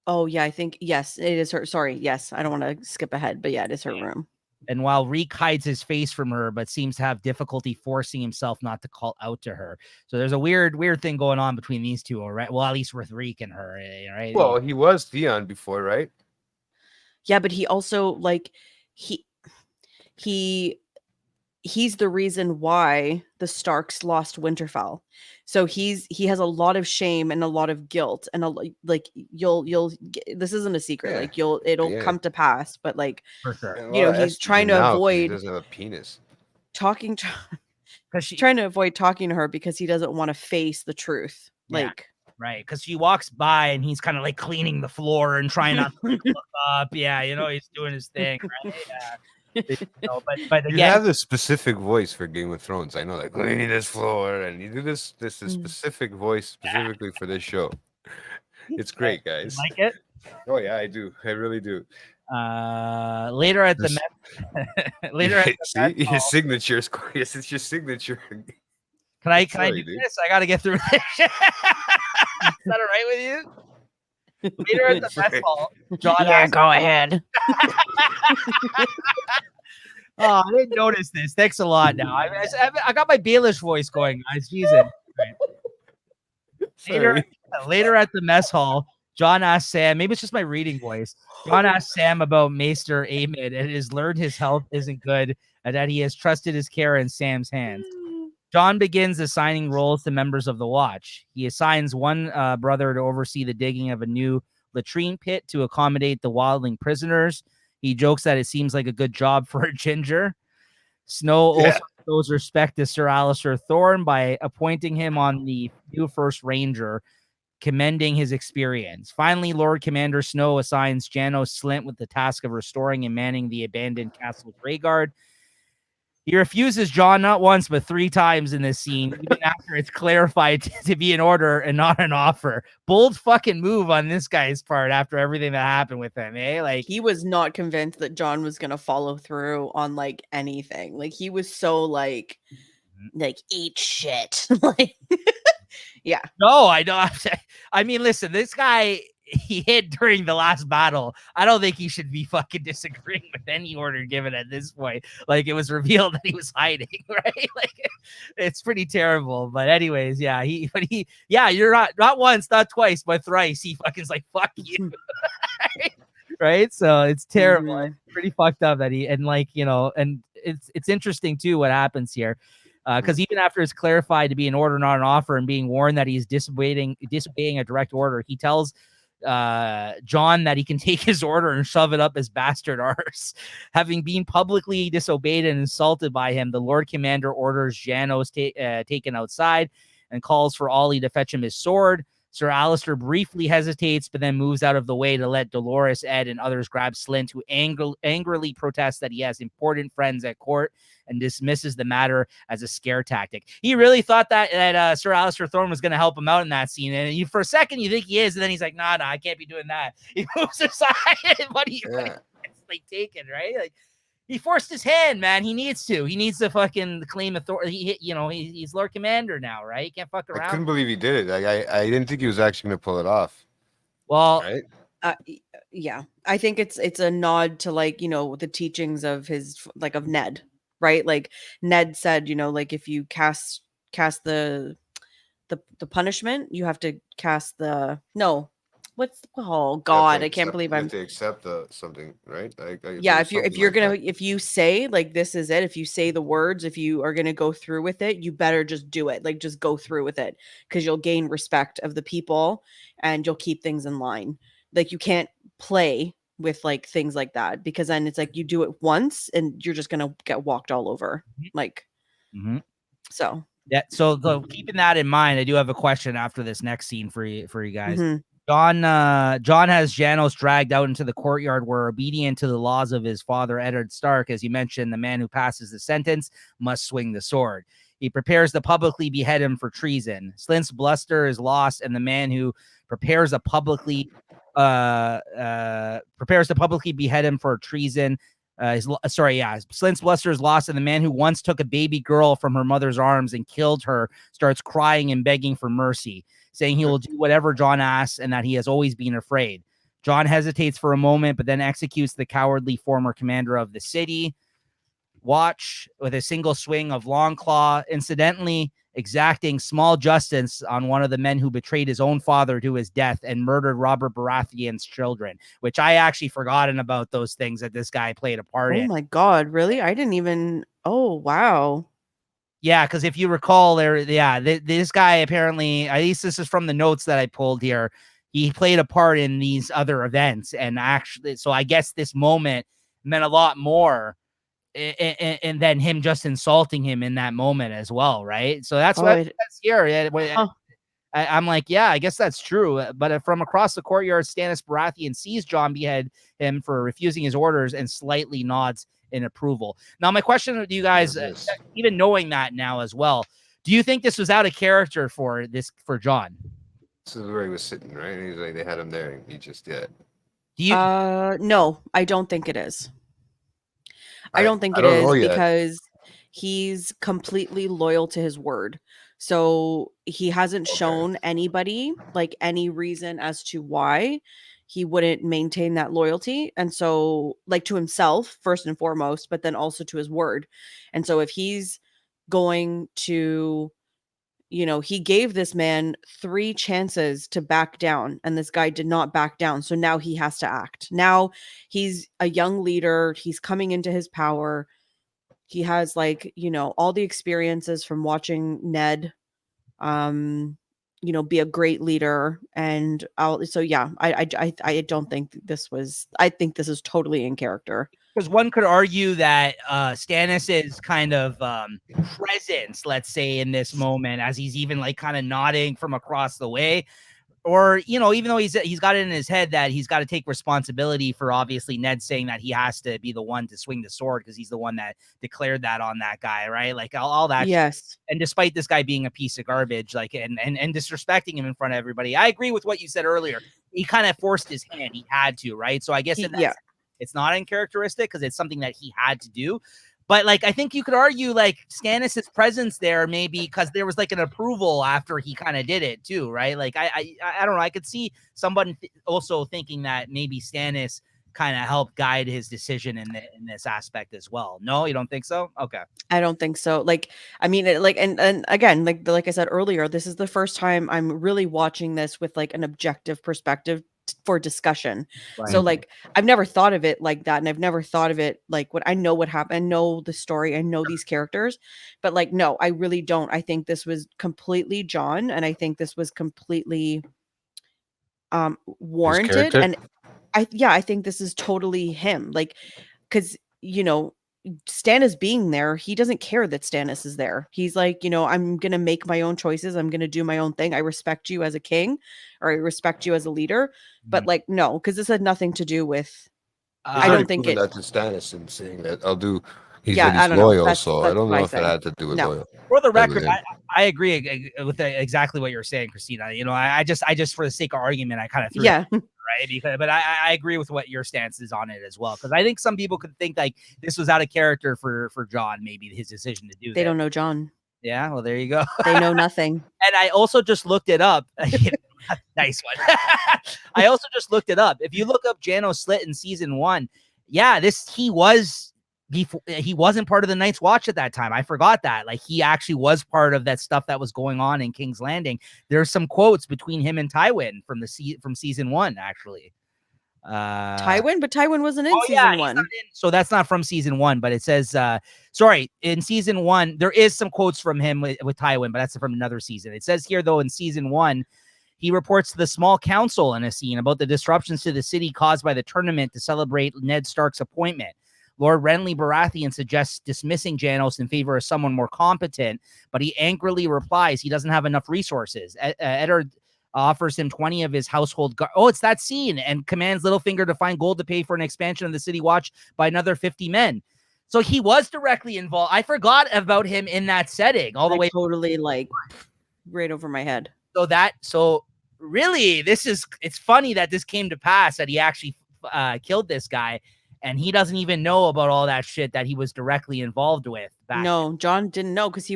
Oh, yeah, I think, yes, it is her. Sorry, yes, I don't want to skip ahead, but yeah, it is her room. And while Reek hides his face from her, but seems to have difficulty forcing himself not to call out to her. So there's a weird thing going on between these two, right? Well, at least with Reek and her, right? Well, he was Theon before, right? Yeah, but he also like he's the reason why the Starks lost Winterfell. So he has a lot of shame and a lot of guilt and you'll this isn't a secret. Yeah. Like it'll come to pass, but like For sure. And you know, well, he's estrogen trying to now 'cause avoid He doesn't have a penis. talking to Because trying to avoid talking to her because he doesn't want to face the truth. Yeah. Like right, because she walks by and he's kind of like cleaning the floor and trying not to look up. Yeah, you know, he's doing his thing, right? You know, but You again, have this specific voice for Game of Thrones. I know, like cleaning this floor, and you do this is specific voice specifically for this show. It's great, guys. like it. Oh yeah, I do. I really do. Later at the later at the See mess hall, his signature is yes, it's your signature. can I Sorry, do dude. this? I gotta get through this. Is that all right with you? Later at the mess hall, John asks, go ahead. oh, I didn't notice this. Thanks a lot. Now I got my Baelish voice going, guys. Jesus. Right. Sorry. Later at the mess hall, John asks Sam. Maybe it's just my reading voice. John asks Sam about Maester Amid and has learned his health isn't good and that he has trusted his care in Sam's hands. John begins assigning roles to members of the Watch. He assigns one brother to oversee the digging of a new latrine pit to accommodate the wildling prisoners. He jokes that it seems like a good job for a ginger. Snow also shows respect to Sir Alistair Thorne by appointing him on the new First Ranger, commending his experience. Finally, Lord Commander Snow assigns Janos Slint with the task of restoring and manning the abandoned Castle Greyguard. He refuses John not once, but 3 times in this scene, even after it's clarified to be an order and not an offer. Bold fucking move on this guy's part after everything that happened with him, eh? Like, He was not convinced that John was gonna follow through on like anything. Like he was so like eat shit. Like yeah. no, I don't. I mean, listen, this guy, he hid during the last battle. I don't think he should be fucking disagreeing with any order given at this point. Like, it was revealed that he was hiding, right? Like, it's pretty terrible. But anyways, yeah, you're not once, not twice, but thrice. He fucking's like, fuck you. Right? So it's terrible. Mhm. It's pretty fucked up that he, and like, you know, and it's interesting too what happens here. Because even after it's clarified to be an order, not an offer, and being warned that he's disobeying a direct order, he tells John that he can take his order and shove it up his bastard arse. Having been publicly disobeyed and insulted by him, the Lord Commander orders Janos taken outside and calls for Ollie to fetch him his sword. Sir Alistair briefly hesitates, but then moves out of the way to let Dolores, Ed, and others grab Slint, who angrily protests that he has important friends at court and dismisses the matter as a scare tactic. He really thought that Sir Alistair Thorne was going to help him out in that scene. And for a second, you think he is, and then he's like, nah, I can't be doing that. He moves aside, but he's like taken, right? Like, he forced his hand, man. He needs to. He needs to fucking claim authority. He's Lord Commander now, right? He can't fuck around. I couldn't believe he did it. Like, I didn't think he was actually going to pull it off. Well, right? Yeah, I think it's a nod to like, you know, the teachings of of Ned, right? Like Ned said, you know, like if you cast the punishment, you have to cast the oh god, I can't believe you I'm have to accept something, right? yeah, if you say like this is it, if you say the words, if you are gonna go through with it, you better just do it. Like just go through with it because you'll gain respect of the people and you'll keep things in line. Like you can't play with like things like that because then it's like you do it once and you're just gonna get walked all over. Like so. Yeah, so keeping that in mind, I do have a question after this next scene for you guys. Mhm. John has Janos dragged out into the courtyard where, obedient to the laws of his father, Eddard Stark, as you mentioned, the man who passes the sentence must swing the sword. He prepares to publicly behead him for treason. Slint's bluster is lost, and the man who prepares to publicly behead him for treason. Slint's bluster is lost, and the man who once took a baby girl from her mother's arms and killed her starts crying and begging for mercy, saying he will do whatever John asks and that he has always been afraid. John hesitates for a moment, but then executes the cowardly former commander of the city Watch with a single swing of Longclaw, incidentally exacting small justice on one of the men who betrayed his own father to his death and murdered Robert Baratheon's children, which I actually forgotten about those things that this guy played a part in. Oh my god, really? I didn't even oh wow. Yeah, because if you recall, this guy apparently, at least this is from the notes that I pulled here, he played a part in these other events, and actually, so I guess this moment meant a lot more, and then him just insulting him in that moment as well, right? So that's that's here. I'm like, yeah, I guess that's true. But from across the courtyard, Stannis Baratheon sees John behead him for refusing his orders and slightly nods in approval. Now, my question to you guys, even knowing that now as well, do you think this was out of character for John? This is where he was sitting, right? He's like, they had him there, and he just Do you? No, I don't think it is. I don't think I it don't know is yet. because he's completely loyal to his word. So he hasn't Okay. shown anybody like any reason as to why he wouldn't maintain that loyalty. And so, like, to himself, first and foremost, but then also to his word. And so, if he's going to, he gave this man 3 chances to back down, and this guy did not back down. So now he has to act. Now he's a young leader. He's coming into his power. He has, like, all the experiences from watching Ned, be a great leader. And so yeah, I don't think this was. I think this is totally in character. Because one could argue that Stannis's kind of presence, let's say, in this moment, as he's even like kind of nodding from across the way, or even though he's got it in his head that he's got to take responsibility for obviously Ned saying that he has to be the one to swing the sword because he's the one that declared that on that guy, right? Like all that. Yes. And despite this guy being a piece of garbage, like and disrespecting him in front of everybody, I agree with what you said earlier. He kind of forced his hand. He had to, right? So I guess Yeah. it's not uncharacteristic because it's something that he had to do. But like, I think you could argue like Stannis's presence there maybe because there was like an approval after he kind of did it too, right? Like I don't know. I could see someone also thinking that maybe Stannis kind of helped guide his decision in this aspect as well. No, you don't think so? Okay. I don't think so. Like, I mean, and again, like I said earlier, this is the first time I'm really watching this with like an objective perspective for discussion. Right. So like, I've never thought of it like that, and I've never thought of it like what I know what happened, I know the story, I know these characters, but like, no, I really don't. I think this was completely John, and I think this was completely His warranted, character? and I think this is totally him. Like, because Stannis being there, he doesn't care that Stannis is there. He's like, I'm going to make my own choices. I'm going to do my own thing. I respect you as a king, or I respect you as a leader. But like, no, because this had nothing to do with, He's I already don't think proven it, that to Stannis and saying that I'll do. He yeah, said I he's don't know. loyal, so I That's don't what know I if it say. had to do with No. loyal. For the with record, him. I agree with exactly what you're saying, Christina. I just for the sake of argument, I kind of threw Yeah. that, right? But I agree with what your stance is on it as well. Because I think some people could think like this was out of character for John, maybe his decision to do They that. don't know John. Yeah, well, there you go. They know nothing. And I also just looked it up. Nice one. I also just looked it up. If you look up Janos Slit in season 1, yeah, he wasn't part of the Night's Watch at that time. I forgot that. Like he actually was part of that stuff that was going on in King's Landing. There's some quotes between him and Tywin from season 1, actually. Tywin, but Tywin wasn't in season 1. So that's not from season 1, but it says, sorry, in season 1, there is some quotes from him with Tywin, but that's from another season. It says here, though, in season 1, he reports to the small council in a scene about the disruptions to the city caused by the tournament to celebrate Ned Stark's appointment. Lord Renly Baratheon suggests dismissing Janos in favor of someone more competent, but he angrily replies he doesn't have enough resources. Eddard offers him 20 of his household it's that scene, and commands Littlefinger to find gold to pay for an expansion of the city watch by another 50 men. So he was directly involved. I forgot about him in that setting all the way. Totally like right over my head. So really, it's funny that this came to pass, that he actually killed this guy, and he doesn't even know about all that shit that he was directly involved with. No, John didn't know because he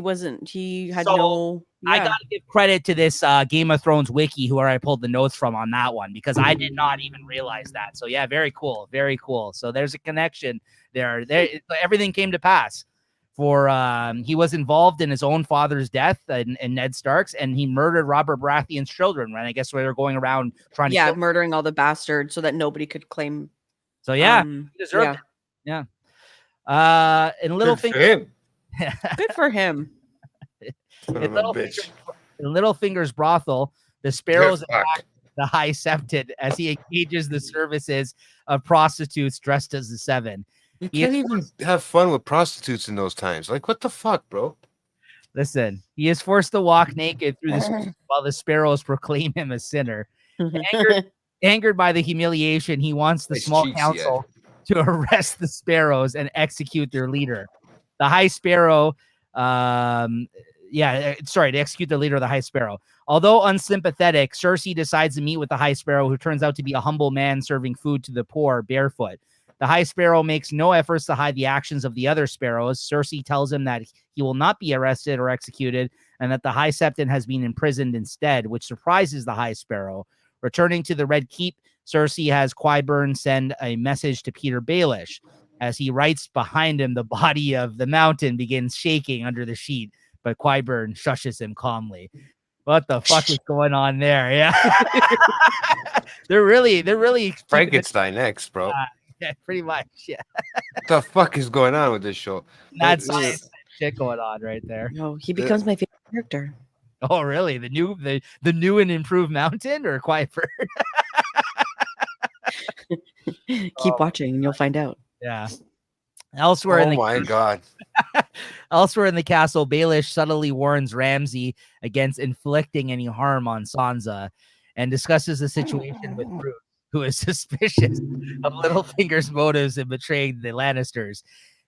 had no. Yeah. I gotta give credit to this Game of Thrones wiki, where I pulled the notes from on that one, because I did not even realize that. So yeah, very cool, very cool. So there's a connection there. Everything came to pass. For he was involved in his own father's death and Ned Stark's, and he murdered Robert Baratheon's children. Right, I guess they were going around trying to murdering all the bastards so that nobody could claim. So yeah, he deserved it. Yeah. And Littlefinger. Good for him. In Littlefinger's brothel, the Sparrows attack the High Septon as he engages the services of prostitutes dressed as the Seven. You can't even have fun with prostitutes in those times. Like, what the fuck, bro? Listen, he is forced to walk naked through the streets while the Sparrows proclaim him a sinner. Angered by the humiliation, he wants the small council to arrest the Sparrows and execute their leader. The High Sparrow, to execute the leader of the High Sparrow. Although unsympathetic, Cersei decides to meet with the High Sparrow, who turns out to be a humble man serving food to the poor barefoot. The High Sparrow makes no efforts to hide the actions of the other sparrows. Cersei tells him that he will not be arrested or executed, and that the High Septon has been imprisoned instead, which surprises the High Sparrow. Returning to the Red Keep, Cersei has Qyburn send a message to Peter Baelish. As he writes behind him, the body of the mountain begins shaking under the sheet, but Qyburn shushes him calmly. What the fuck is going on there? Yeah. they're really Frankenstein next, bro. Yeah, pretty much. Yeah. What the fuck is going on with this show? That's shit going on right there. No, he becomes my favorite character. Oh, really? The new and improved mountain or Qyburn? Keep watching and you'll find out. Yeah. Elsewhere in the God. Elsewhere in the castle, Baelish subtly warns Ramsay against inflicting any harm on Sansa and discusses the situation with Bruce, who is suspicious of Littlefinger's motives in betraying the Lannisters.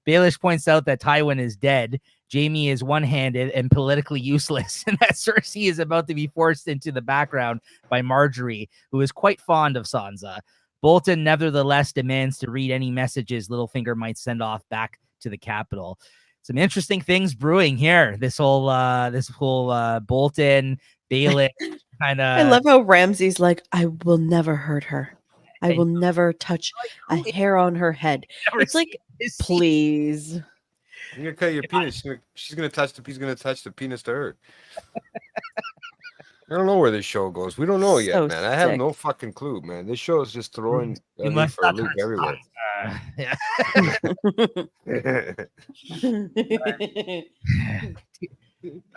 Baelish points out that Tywin is dead, Jaime is one-handed and politically useless, and that Cersei is about to be forced into the background by Marjorie, who is quite fond of Sansa. Bolton nevertheless demands to read any messages Littlefinger might send off back to the capital. Some interesting things brewing here. This whole Bolton, Baelish kind of. I love how Ramsay's like, I will never hurt her. I will never touch a hair on her head. It's like, please. You're gonna cut your penis. He's gonna touch the penis to her. I don't know where this show goes. We don't know yet, man. I have no fucking clue, man. This show is just throwing a leaf for a loop everywhere. Yeah.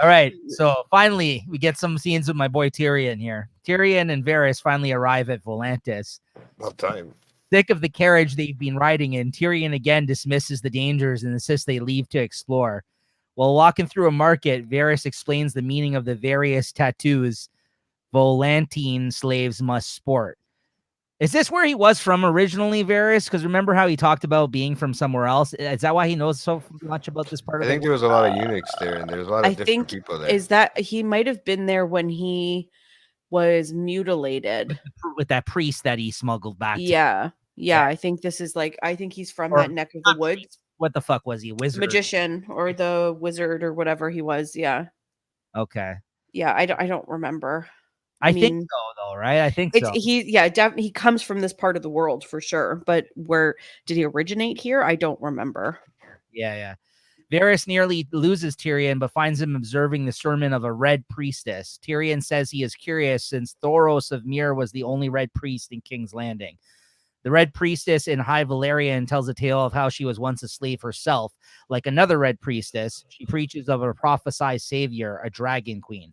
All right. So finally, we get some scenes with my boy Tyrion here. Tyrion and Varys finally arrive at Volantis. About time. Sick of the carriage they've been riding in, Tyrion again dismisses the dangers and insists they leave to explore. While walking through a market, Varys explains the meaning of the various tattoos Volantine slaves must sport. Is this where he was from originally, Varys? Because remember how he talked about being from somewhere else? Is that why he knows so much about this part of I think there was a lot of eunuchs there, and there's a lot of different people there. Is that he might have been there when he was mutilated with that priest that he smuggled back? Yeah. I think this is like, I think he's from that neck of the woods. What the fuck was he? Wizard? Magician or the wizard or whatever he was. Yeah. Okay. Yeah, I don't remember. I think so, though, right? I think so. He comes from this part of the world for sure. But where did he originate here? I don't remember. Yeah. Varys nearly loses Tyrion, but finds him observing the sermon of a red priestess. Tyrion says he is curious since Thoros of Myr was the only red priest in King's Landing. The red priestess in High Valyrian tells a tale of how she was once a slave herself. Like another red priestess, she preaches of a prophesied savior, a dragon queen.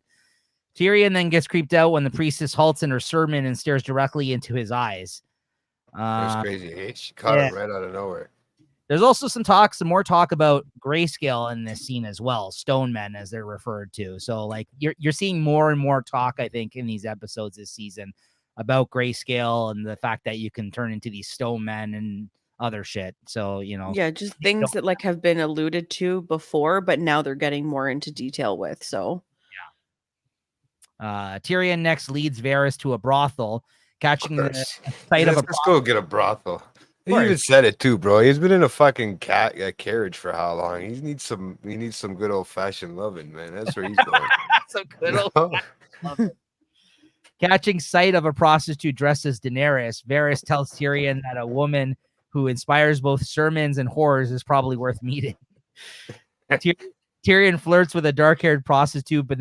Tyrion then gets creeped out when the priestess halts in her sermon and stares directly into his eyes. That's crazy. She caught him right out of nowhere. There's also some more talk about grayscale in this scene as well. Stone men, as they're referred to. So like you're seeing more and more talk, I think, in these episodes this season about grayscale and the fact that you can turn into these stone men and other shit. So, just things that like have been alluded to before, but now they're getting more into detail with. So Tyrion next leads Varys to a brothel, catching the sight of a. Let's go get a brothel. He even said it too, bro. He's been in a fucking carriage for how long? He needs some good old fashioned loving, man. That's where he's going. Some good old loving. Catching sight of a prostitute dressed as Daenerys, Varys tells Tyrion that a woman who inspires both sermons and horrors is probably worth meeting. Tyrion flirts with a dark-haired prostitute, but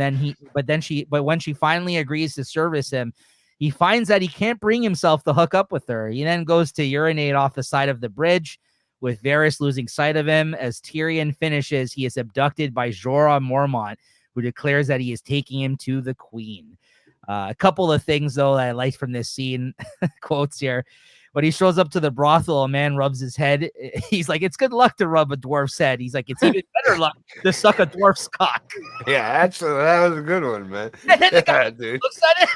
when she finally agrees to service him, he finds that he can't bring himself to hook up with her. He then goes to urinate off the side of the bridge, with Varys losing sight of him. As Tyrion finishes, he is abducted by Jorah Mormont, who declares that he is taking him to the Queen. A couple of things, though, that I liked from this scene, quotes here. When he shows up to the brothel, a man rubs his head. He's like, it's good luck to rub a dwarf's head. He's like, it's even better luck to suck a dwarf's cock. Yeah, actually, that was a good one, man. And then the guy looks at it,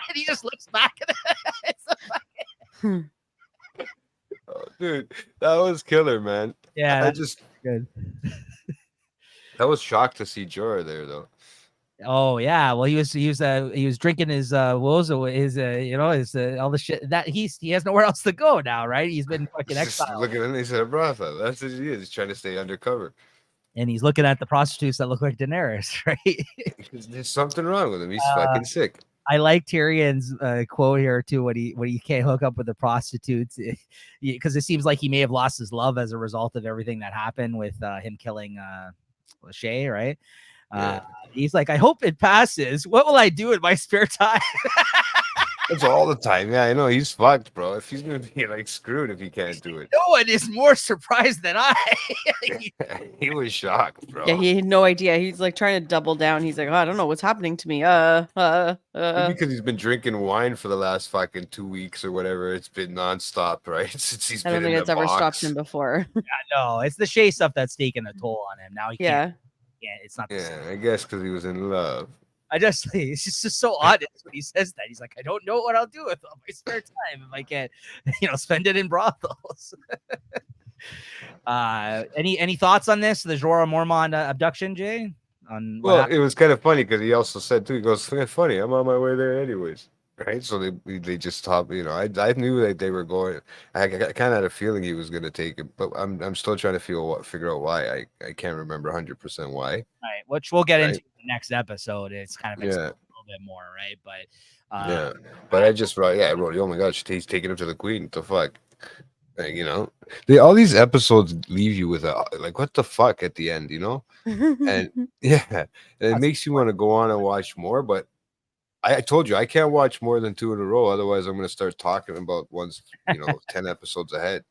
and he just looks back at it. Oh, dude, that was killer, man. Yeah, good. I was shocked to see Jorah there, though. Oh yeah, well he was drinking his what was it, his you know his all the shit that he has nowhere else to go now, right? He's been fucking Just exiled, looking at he's a brothel. That's what he is. He's trying to stay undercover. and he's looking at the prostitutes that look like Daenerys, right? There's something wrong with him. He's fucking sick. I like Tyrion's quote here too when he can't hook up with the prostitutes because it seems like he may have lost his love as a result of everything that happened with him killing Lachey, right? Yeah. He's like, I hope it passes. What will I do in my spare time? That's all the time. Yeah, I know. He's fucked, bro. If he's gonna be like screwed if he can't do it. No one is more surprised than I. He was shocked, bro. Yeah, he had no idea. He's like trying to double down. He's like, oh, I don't know what's happening to me. Maybe because he's been drinking wine for the last fucking 2 weeks or whatever. It's been nonstop, right? Since he's I been don't think in it's the ever box. stopped him before. No, it's the Shay stuff that's taking a toll on him. Now he can't. Yeah, it's not. Yeah, I guess because he was in love. It's just so honest when he says that. He's like, I don't know what I'll do with all my spare time if I can't, spend it in brothels. Any thoughts on this? The Jorah Mormont abduction, Jay? Well, it was kind of funny because he also said too. He goes, "It's funny. I'm on my way there anyways." Right? So they just stopped. I knew that they were going. I kind of had a feeling he was going to take it, but I'm still trying to figure out why. I can't remember 100% why. Right, which we'll get into in the next episode. It's kind of a little bit more, right? But but I just wrote, I wrote, oh my gosh, he's taking him to the queen. What the fuck? All these episodes leave you with like, what the fuck at the end, and it makes you want to go on and watch more. But I told you I can't watch more than 2 in a row, otherwise I'm going to start talking about ones 10 episodes ahead,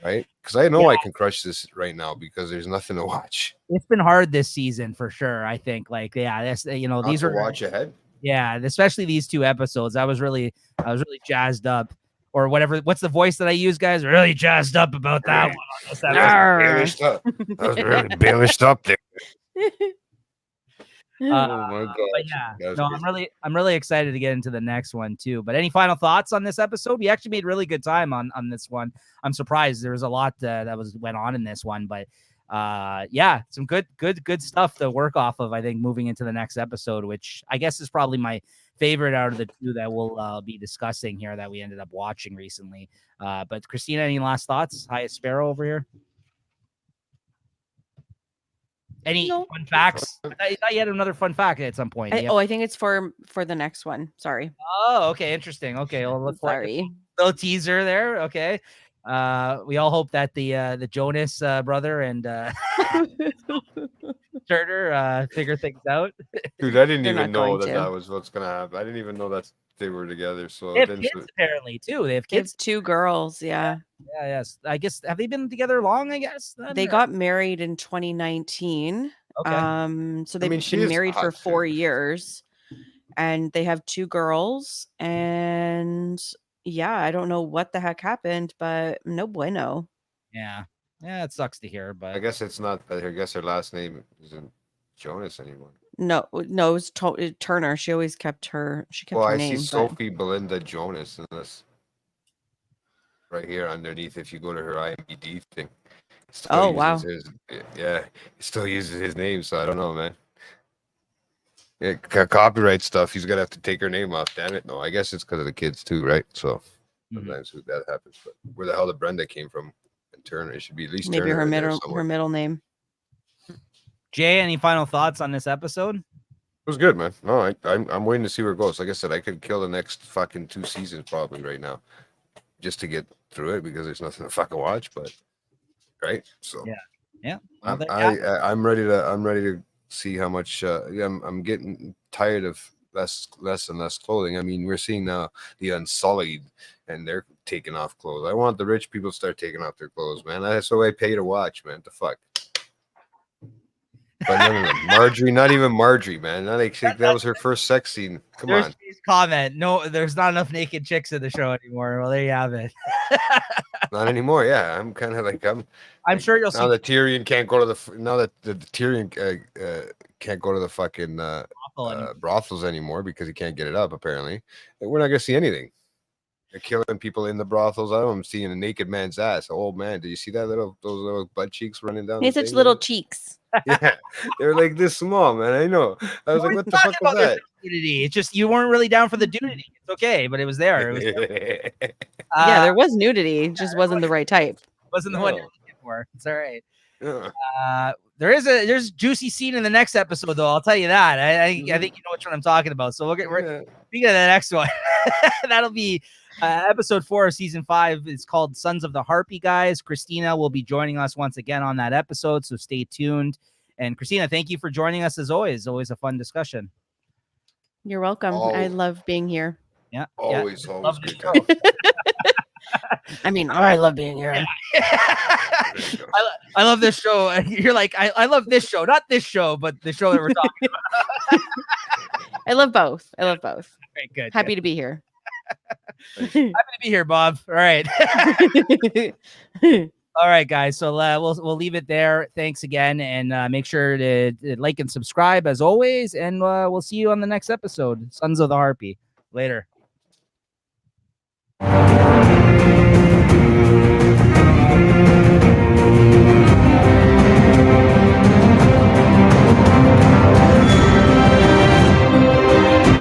right? Because I know I can crush this right now because there's nothing to watch. It's been hard this season for sure. I think that's these are watch ahead. Yeah, especially these 2 episodes. I was really jazzed up. Or whatever. What's the voice that I use, guys? Really jazzed up about that one. I was really banished up there. Oh my god! But yeah, no, I'm really excited to get into the next one too. But any final thoughts on this episode? We actually made really good time on this one. I'm surprised there was a lot that went on in this one, but some good stuff to work off of. I think moving into the next episode, which I guess is probably my favorite out of the 2 that we'll be discussing here that we ended up watching recently. But Christina, any last thoughts? Hi, Sparrow over here. Any fun facts? I thought you had another fun fact at some point. I think it's for the next one. Sorry. Oh, okay, interesting. Okay, well, look for a little teaser there. Okay. We all hope that the Jonas brother and Turner figure things out. Dude, I didn't even know that was what's gonna happen. I didn't even know that they were together. So they have kids apparently too. They have kids. It's 2 girls. Yeah. Yes. I guess have they been together long? I guess they got married in 2019. Okay. So they've been married for 4 years, and they have 2 girls. And I don't know what the heck happened, but no bueno. Yeah, it sucks to hear, but I guess it's not. I guess her last name isn't Jonas anymore. No, it was Turner. She always kept her. She kept her name. I see Sophie Belinda Jonas in this right here underneath. If you go to her IMDb thing. Oh wow! He still uses his name, so I don't know, man. Yeah, copyright stuff. He's gonna have to take her name off. Damn it! No, I guess it's because of the kids too, right? So sometimes that happens. But where the hell did Brenda came from? And Turner, it should be at least maybe Turner her middle name. Jay, any final thoughts on this episode? It was good, man. No, I'm waiting to see where it goes. Like I said, I could kill the next fucking 2 seasons probably right now, just to get through it because there's nothing to fucking watch. But right, so yeah. Well, I'm ready to see how much. I'm getting tired of less and less clothing. I mean, we're seeing now the Unsullied, and they're taking off clothes. I want the rich people to start taking off their clothes, man. That's what I pay to watch, man. The fuck. But no, Marjorie, not even Marjorie, man. That was her first sex scene. Come on. Comment. No, there's not enough naked chicks in the show anymore. Well, there you have it. Not anymore. Yeah, I'm kind of like I'm sure you'll now see. That Tyrion can't go to the Tyrion can't go to the fucking brothels anymore because he can't get it up. Apparently, we're not gonna see anything. They're killing people in the brothels. I'm seeing a naked man's ass. Oh man, did you see that those little butt cheeks running down? He has the such thing little there? cheeks. Yeah, they're like this small, man. I know. I was like, what the fuck was that? Nudity. It's just you weren't really down for the nudity. It's okay, but it was there. It was Yeah, there was nudity. It just wasn't the right type. wasn't the one you're looking for. It's all right. Yeah. There's a juicy scene in the next episode, though. I'll tell you that. I think you know which one I'm talking about. So we'll get speaking of the next one. That'll be episode 4 of season 5. It's called Sons of the Harpy, guys. Christina will be joining us once again on that episode, so stay tuned. And Christina, thank you for joining us as always. Always a fun discussion. You're welcome. I love being here. Yeah. Always Love good the show. I mean, I love being here. I love this show. You're like, I love this show, not this show, but the show that we're talking about. I love both. I love both. Right, good. Happy to be here. Happy to be here, Bob. All right. All right, guys. So we'll leave it there. Thanks again, and make sure to like and subscribe as always. And we'll see you on the next episode. Sons of the Harpy. Later.